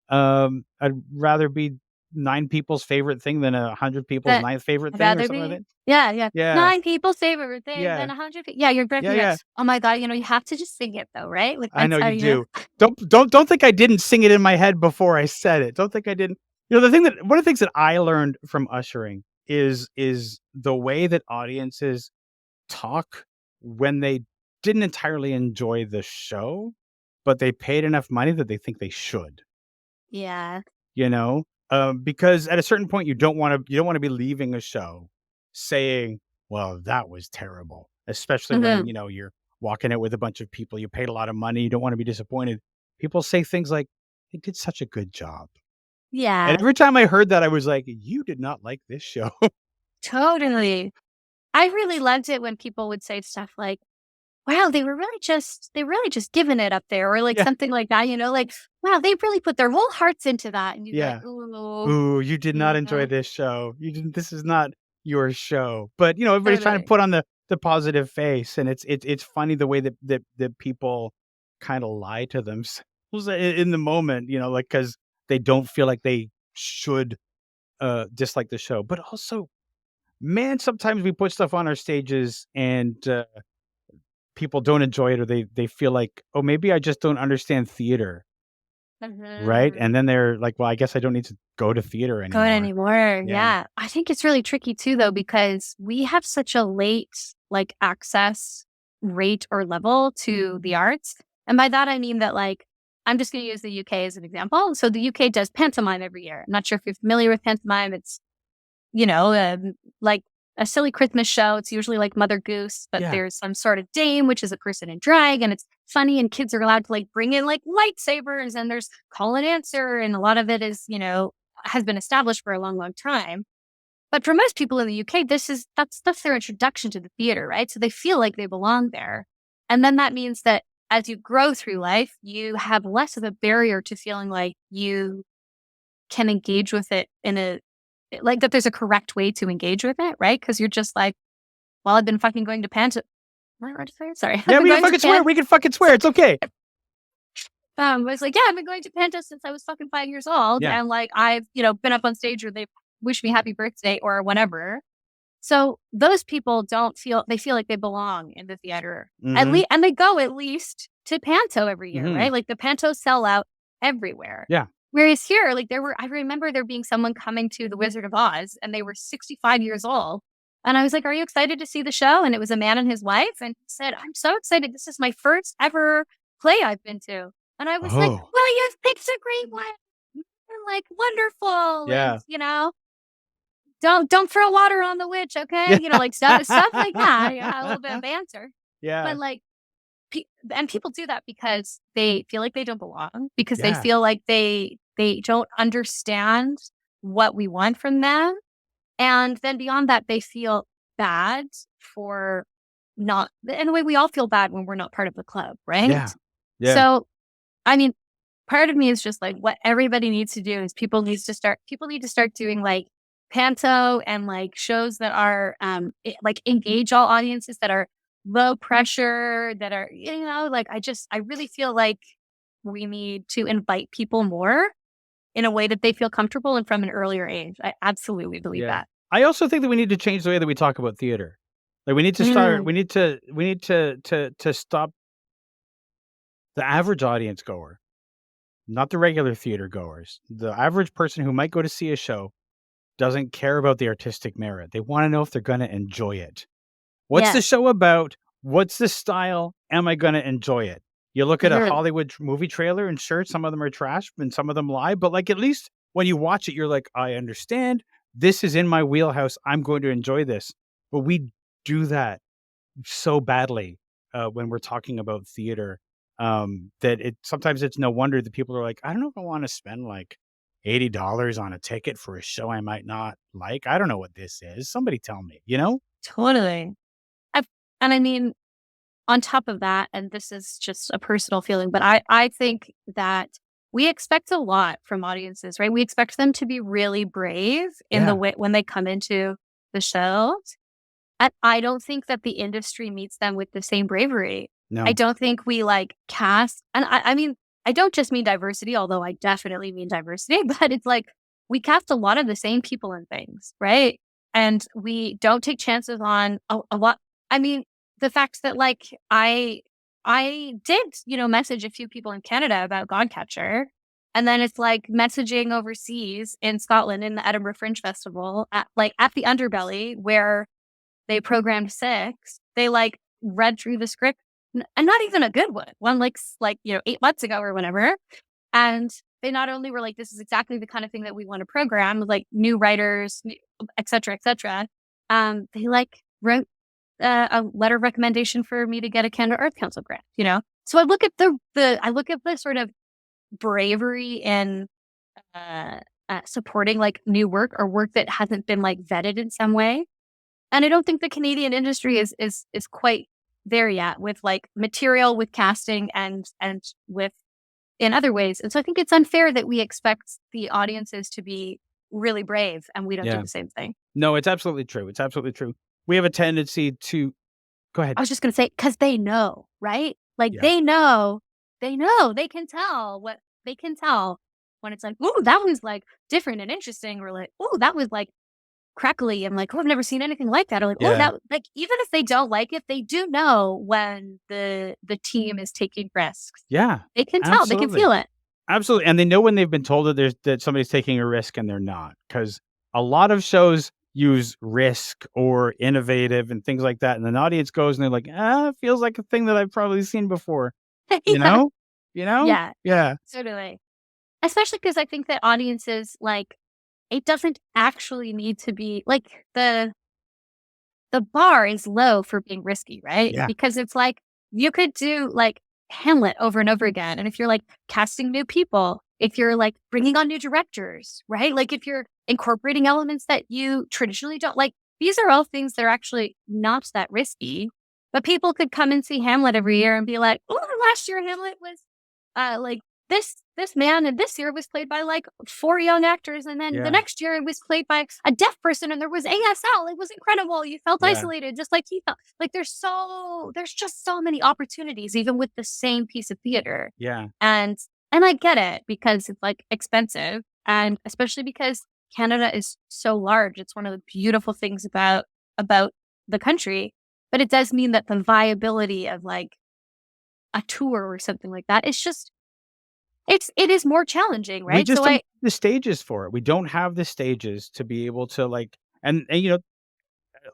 I'd rather be 9 people's favorite thing than 100 people's ninth favorite thing, or something like that. Yeah. Yeah. 9 people's favorite thing than 100 people. Yeah, you're exactly right. Yeah. Oh my God, you have to just sing it though, right? Like, I know how you do. Don't think I didn't sing it in my head before I said it. Don't think I didn't. One of the things that I learned from ushering is the way that audiences talk when they didn't entirely enjoy the show, but they paid enough money that they think they should. Yeah. Because at a certain point you don't want to be leaving a show saying, well, that was terrible, especially when you're walking out with a bunch of people, you paid a lot of money, you don't want to be disappointed. People say things like, they did such a good job. Yeah. And every time I heard that, I was like, you did not like this show. Totally. I really loved it when people would say stuff like, wow, they really just giving it up there, or like something like that, like, wow, they really put their whole hearts into that. And you'd be like, ooh, you did not enjoy this show. You didn't. This is not your show. But everybody's trying to put on the positive face, and it's funny the way that people kind of lie to themselves in the moment, like, because they don't feel like they should dislike the show. But also, man, sometimes we put stuff on our stages and people don't enjoy it, or they feel like, oh, maybe I just don't understand theater. Right? And then they're like, well, I guess I don't need to go to theater anymore. Yeah. I think it's really tricky too, though, because we have such a late like access rate or level to the arts. And by that, I mean that, like, I'm just going to use the UK as an example. So the UK does pantomime every year. I'm not sure if you're familiar with pantomime. It's, like a silly Christmas show. It's usually like Mother Goose, but there's some sort of dame, which is a person in drag, and it's funny, and kids are allowed to like bring in like lightsabers, and there's call and answer, and a lot of it is, has been established for a long, long time. But for most people in the UK, that's their introduction to the theater, right? So they feel like they belong there. And then that means that as you grow through life, you have less of a barrier to feeling like you can engage with it like that there's a correct way to engage with it, right? Because you're just like, well, I've been fucking going to Am I right to swear? Sorry. Yeah, we can fucking swear. We can fucking swear. It's okay. was like, yeah, I've been going to Panto since I was fucking 5 years old. Yeah. And like, I've, been up on stage or they wish me happy birthday or whatever. So those people they feel like they belong in the theater. At least, and they go at least to Panto every year, right? Like the Pantos sell out everywhere. Yeah. Whereas here, like I remember there being someone coming to The Wizard of Oz and they were 65 years old. And I was like, are you excited to see the show? And it was a man and his wife. And he said, I'm so excited. This is my first ever play I've been to. And I was like, well, you've picked a great one. You're like, wonderful. Yeah. And, don't throw water on the witch, okay? Like stuff like that. A little bit of banter. Yeah. But like, and people do that because they feel like they don't belong, because they feel like they don't understand what we want from them. And then beyond that, they feel bad for not, in a way we all feel bad when we're not part of the club, right? Yeah. So, I mean, part of me is just like, what everybody needs to do is people need to start doing like Panto and like shows that are like engage all audiences, that are low pressure, that are, like I really feel like we need to invite people more in a way that they feel comfortable and from an earlier age. I absolutely believe that. I also think that we need to change the way that we talk about theater. Like we need to start, we need to stop the average audience goer, not the regular theater goers. The average person who might go to see a show doesn't care about the artistic merit. They want to know if they're going to enjoy it. What's the show about? What's the style? Am I going to enjoy it? You look at a Hollywood movie trailer and sure, some of them are trash and some of them lie, but like at least when you watch it, you're like, I understand. This is in my wheelhouse. I'm going to enjoy this. But we do that so badly when we're talking about theater that sometimes it's no wonder that people are like, I don't know if I want to spend like $80 on a ticket for a show I might not like. I don't know what this is. Somebody tell me, Totally. And I mean, on top of that, and this is just a personal feeling, but I think that we expect a lot from audiences, right? We expect them to be really brave in the way when they come into the shows. And I don't think that the industry meets them with the same bravery. No. I don't think we like cast, and I mean, I don't just mean diversity, although I definitely mean diversity, but it's like we cast a lot of the same people in things, right? And we don't take chances on a lot. I mean, the fact that like I did, message a few people in Canada about Godcatcher, and then it's like messaging overseas in Scotland in the Edinburgh Fringe Festival at the Underbelly where they programmed 6. They like read through the script, and not even a good one like 8 months ago or whatever. And they not only were like, this is exactly the kind of thing that we want to program, like new writers, et cetera, et cetera. They like wrote a letter of recommendation for me to get a Canada Arts Council grant, So I look at the sort of bravery in supporting like new work or work that hasn't been like vetted in some way. And I don't think the Canadian industry is quite there yet with like material, with casting, and with in other ways. And so I think it's unfair that we expect the audiences to be really brave and we don't do the same thing. No, it's absolutely true. It's absolutely true. We have a tendency to go ahead. I was just going to say, because they know, right? Like they know, they can tell when it's like, ooh, that was like different and interesting, or like, ooh, that was like crackly. I'm like, oh, I've never seen anything like that. Or like, oh, that, like, even if they don't like it, they do know when the team is taking risks. Yeah. They can tell, they can feel it. Absolutely. And they know when they've been told that somebody's taking a risk and they're not, because a lot of shows use risk or innovative and things like that. And the audience goes and they're like, it feels like a thing that I've probably seen before. You know? Yeah. Yeah. Totally. Especially because I think that audiences, like, it doesn't actually need to be like the bar is low for being risky, right? Yeah. Because it's like you could do like Hamlet over and over again. And if you're like casting new people, if you're like bringing on new directors, right? Like if you're incorporating elements that you traditionally don't like, these are all things that are actually not that risky. But people could come and see Hamlet every year and be like, oh, last year Hamlet was like this man in this year was played by like 4 young actors, and then the Yeah. next year it was played by a deaf person, and there was ASL. It was incredible. You felt Yeah. isolated, just like he felt. Like there's just so many opportunities, even with the same piece of theater. Yeah. And I get it because it's like expensive, and especially because Canada is so large. It's one of the beautiful things about the country, but it does mean that the viability of like a tour or something like that is just it is more challenging, We right? just So don't I have the stages for it. We don't have the stages to be able to like, and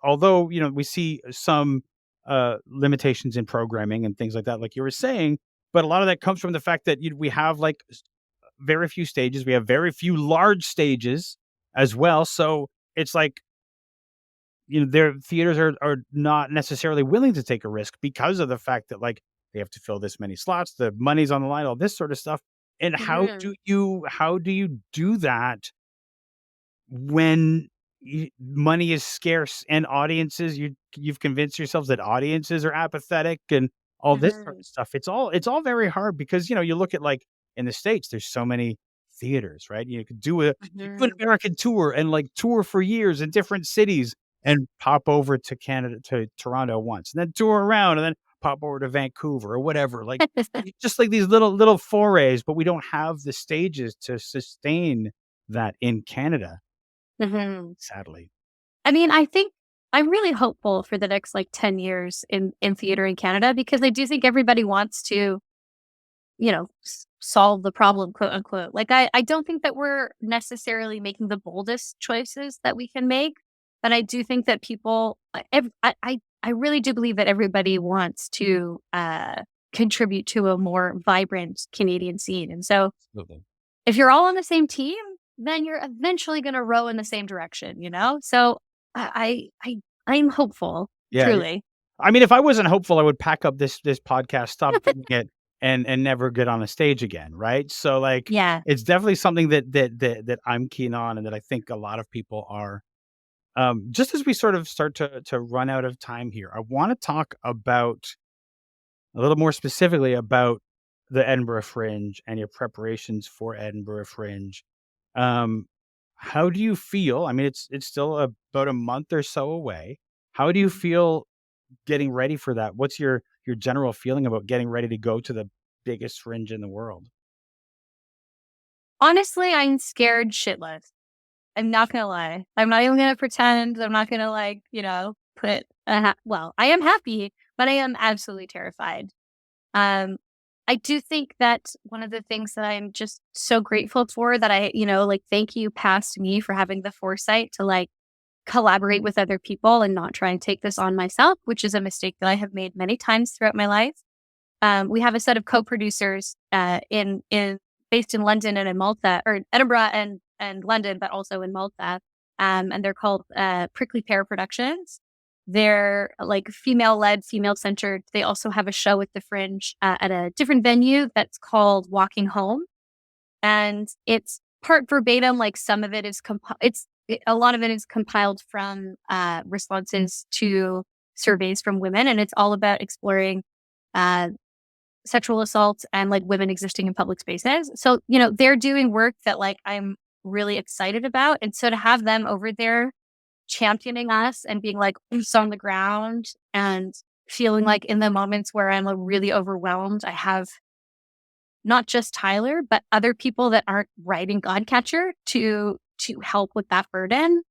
although, we see some limitations in programming and things like that, like you were saying, but a lot of that comes from the fact that we have like very few stages. We have very few large stages as well. So it's like, their theaters are not necessarily willing to take a risk because of the fact that like they have to fill this many slots, the money's on the line, all this sort of stuff. And Mhm, how do you do that when money is scarce and audiences, you've convinced yourselves that audiences are apathetic and all this sort mhm, of stuff. It's all very hard because you look at like in the States, there's so many theaters, right? You could do an mhm. American tour and like tour for years in different cities and pop over to Canada, to Toronto once, and then tour around and then pop over to Vancouver or whatever. Like just like these little forays, but we don't have the stages to sustain that in Canada. Mhm. Sadly. I mean, I think I'm really hopeful for the next, like, 10 years in theater in Canada because I do think everybody wants to, solve the problem, quote, unquote. Like, I don't think that we're necessarily making the boldest choices that we can make, but I do think that people I really do believe that everybody wants to, contribute to a more vibrant Canadian scene, and so Absolutely. if you're all on the same team, then you're eventually gonna row in the same direction, you know? So I'm hopeful, Yeah, truly. I mean, if I wasn't hopeful, I would pack up this podcast, stop doing it, and never get on a stage again, right? So, like, Yeah. it's definitely something that I'm keen on and that I think a lot of people are. Just as we sort of start to run out of time here, I wanna talk about a little more specifically about the Edinburgh Fringe and your preparations for Edinburgh Fringe. Um, how do you feel? I mean, it's still about a month or so away. How do you feel getting ready for that? What's your general feeling about getting ready to go to the biggest fringe in the world? Honestly, I'm scared shitless. I'm not gonna lie. I'm not even gonna pretend. I'm not gonna, like, put well, I am happy, but I am absolutely terrified. Um, I do think that one of the things that I'm just so grateful for that like, thank you past me for having the foresight to, like, collaborate with other people and not try and take this on myself, which is a mistake that I have made many times throughout my life. We have a set of co-producers in based in London and in Malta, or Edinburgh and London, but also in Malta. And they're called Prickly Pear Productions. They're like female led, female centered. They also have a show at the Fringe at a different venue that's called Walking Home, and it's part verbatim. Like some of it is a lot of it is compiled from responses to surveys from women, and it's all about exploring uh, sexual assault and like women existing in public spaces. So, they're doing work that like I'm really excited about. And so to have them over there championing us and being like boots on the ground and feeling like in the moments where I'm like, really overwhelmed, I have not just Tyler, but other people that aren't writing Godcatcher to help with that burden,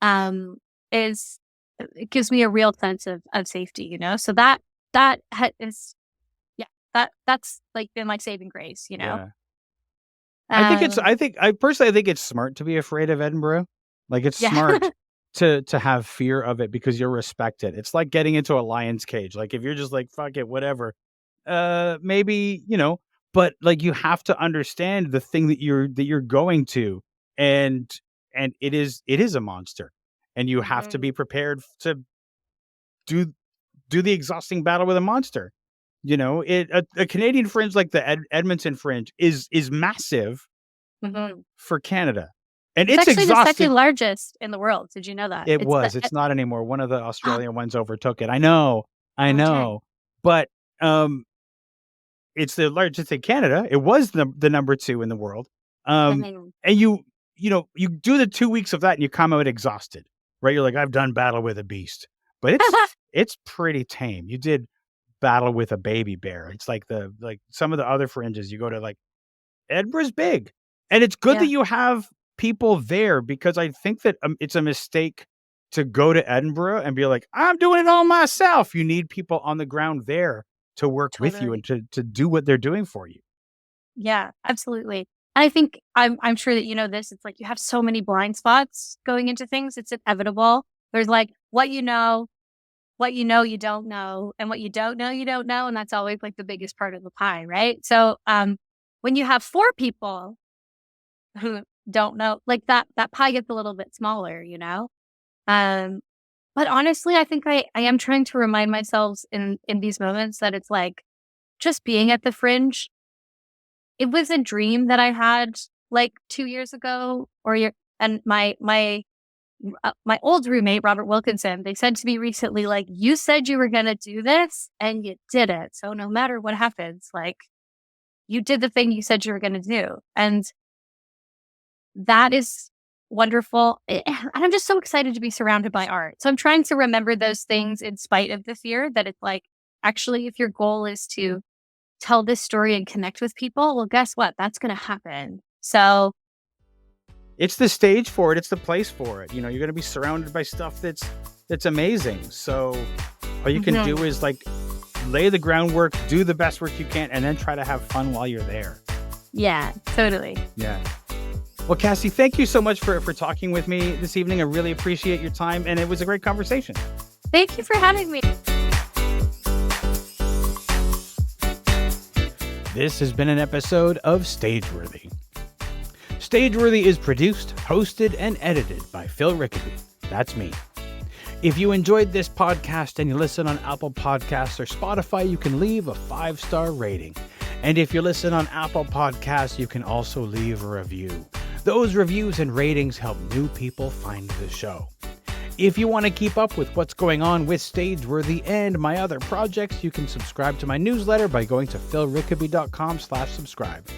um, is it gives me a real sense of safety, So is yeah, that's, like, been my saving grace, you know? Yeah. Um, I personally, I think it's smart to be afraid of Edinburgh. Like, it's yeah. smart to have fear of it because you'll respect it. It's like getting into a lion's cage. Like, if you're just like, "Fuck it, whatever," maybe, but, like, you have to understand the thing that you're going to, and it is a monster, and you have to Mhm, be prepared to do do the exhausting battle with a monster. A Canadian fringe like the Edmonton Fringe is massive mhm. for Canada, and It's it's actually the second exhausting. largest in the world. Did you know that? It It's the was, it's not anymore. One of the oh, Australian ones overtook it. I know, oh, dang. but, um, it's the largest in Canada. It was the number 2 in the world. Mhm. And you do the 2 weeks of that and you come out exhausted, right? You're like, I've done Battle with a Beast, but it's pretty tame. You did Battle with a Baby Bear. It's like some of the other fringes you go to, like Edinburgh's big, and it's good that Yeah, you have people there, because I think that it's a mistake to go to Edinburgh and be like, I'm doing it all myself. You need people on the ground there to work with you and totally. to do what they're doing for you. Yeah, absolutely. And I think I'm sure that you know this. It's like you have so many blind spots going into things. It's inevitable. There's like what you know you don't know, and what you don't know you don't know, and that's always like the biggest part of the pie, right? So when you have 4 people who don't know, like that pie gets a little bit smaller, you know? Um but honestly, I think I am trying to remind myself in these moments that it's like just being at the Fringe, it was a dream that I had like 2 years ago or year, and my old roommate, Robert Wilkinson, they said to me recently, like, "You said you were gonna do this, and you did it. So no matter what happens, like, you did the thing you said you were gonna do." And that is wonderful. And I'm just so excited to be surrounded by art. So I'm trying to remember those things in spite of the fear that it's like, actually, if your goal is to tell this story and connect with people, well, guess what? That's gonna happen. So It's the stage for it. It's the place for it. You're going to be surrounded by stuff that's amazing. So all you can mhm, do is like lay the groundwork, do the best work you can, and then try to have fun while you're there. yeah, totally. Yeah. Well, Cassie, thank you so much for talking with me this evening. I really appreciate your time, and it was a great conversation. Thank you for having me. This has been an episode of Stageworthy. Stageworthy is produced, hosted, and edited by Phil Rickaby. That's me. If you enjoyed this podcast and you listen on Apple Podcasts or Spotify, you can leave a 5-star rating. And if you listen on Apple Podcasts, you can also leave a review. Those reviews and ratings help new people find the show. If you want to keep up with what's going on with Stageworthy and my other projects, you can subscribe to my newsletter by going to philrickaby.com/subscribe.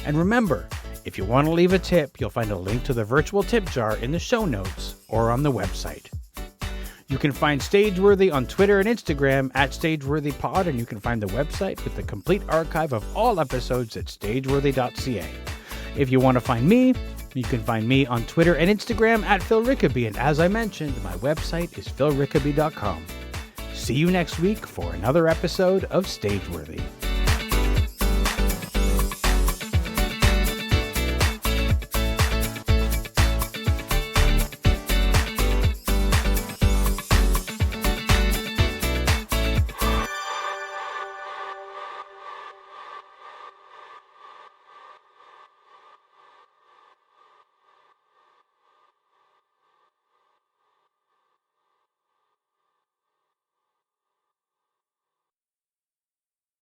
And remember, if you want to leave a tip, you'll find a link to the virtual tip jar in the show notes or on the website. You can find Stageworthy on Twitter and Instagram at StageworthyPod, and you can find the website with the complete archive of all episodes at stageworthy.ca. If you want to find me, you can find me on Twitter and Instagram at Phil Rickaby, and as I mentioned, my website is philrickaby.com. See you next week for another episode of Stageworthy.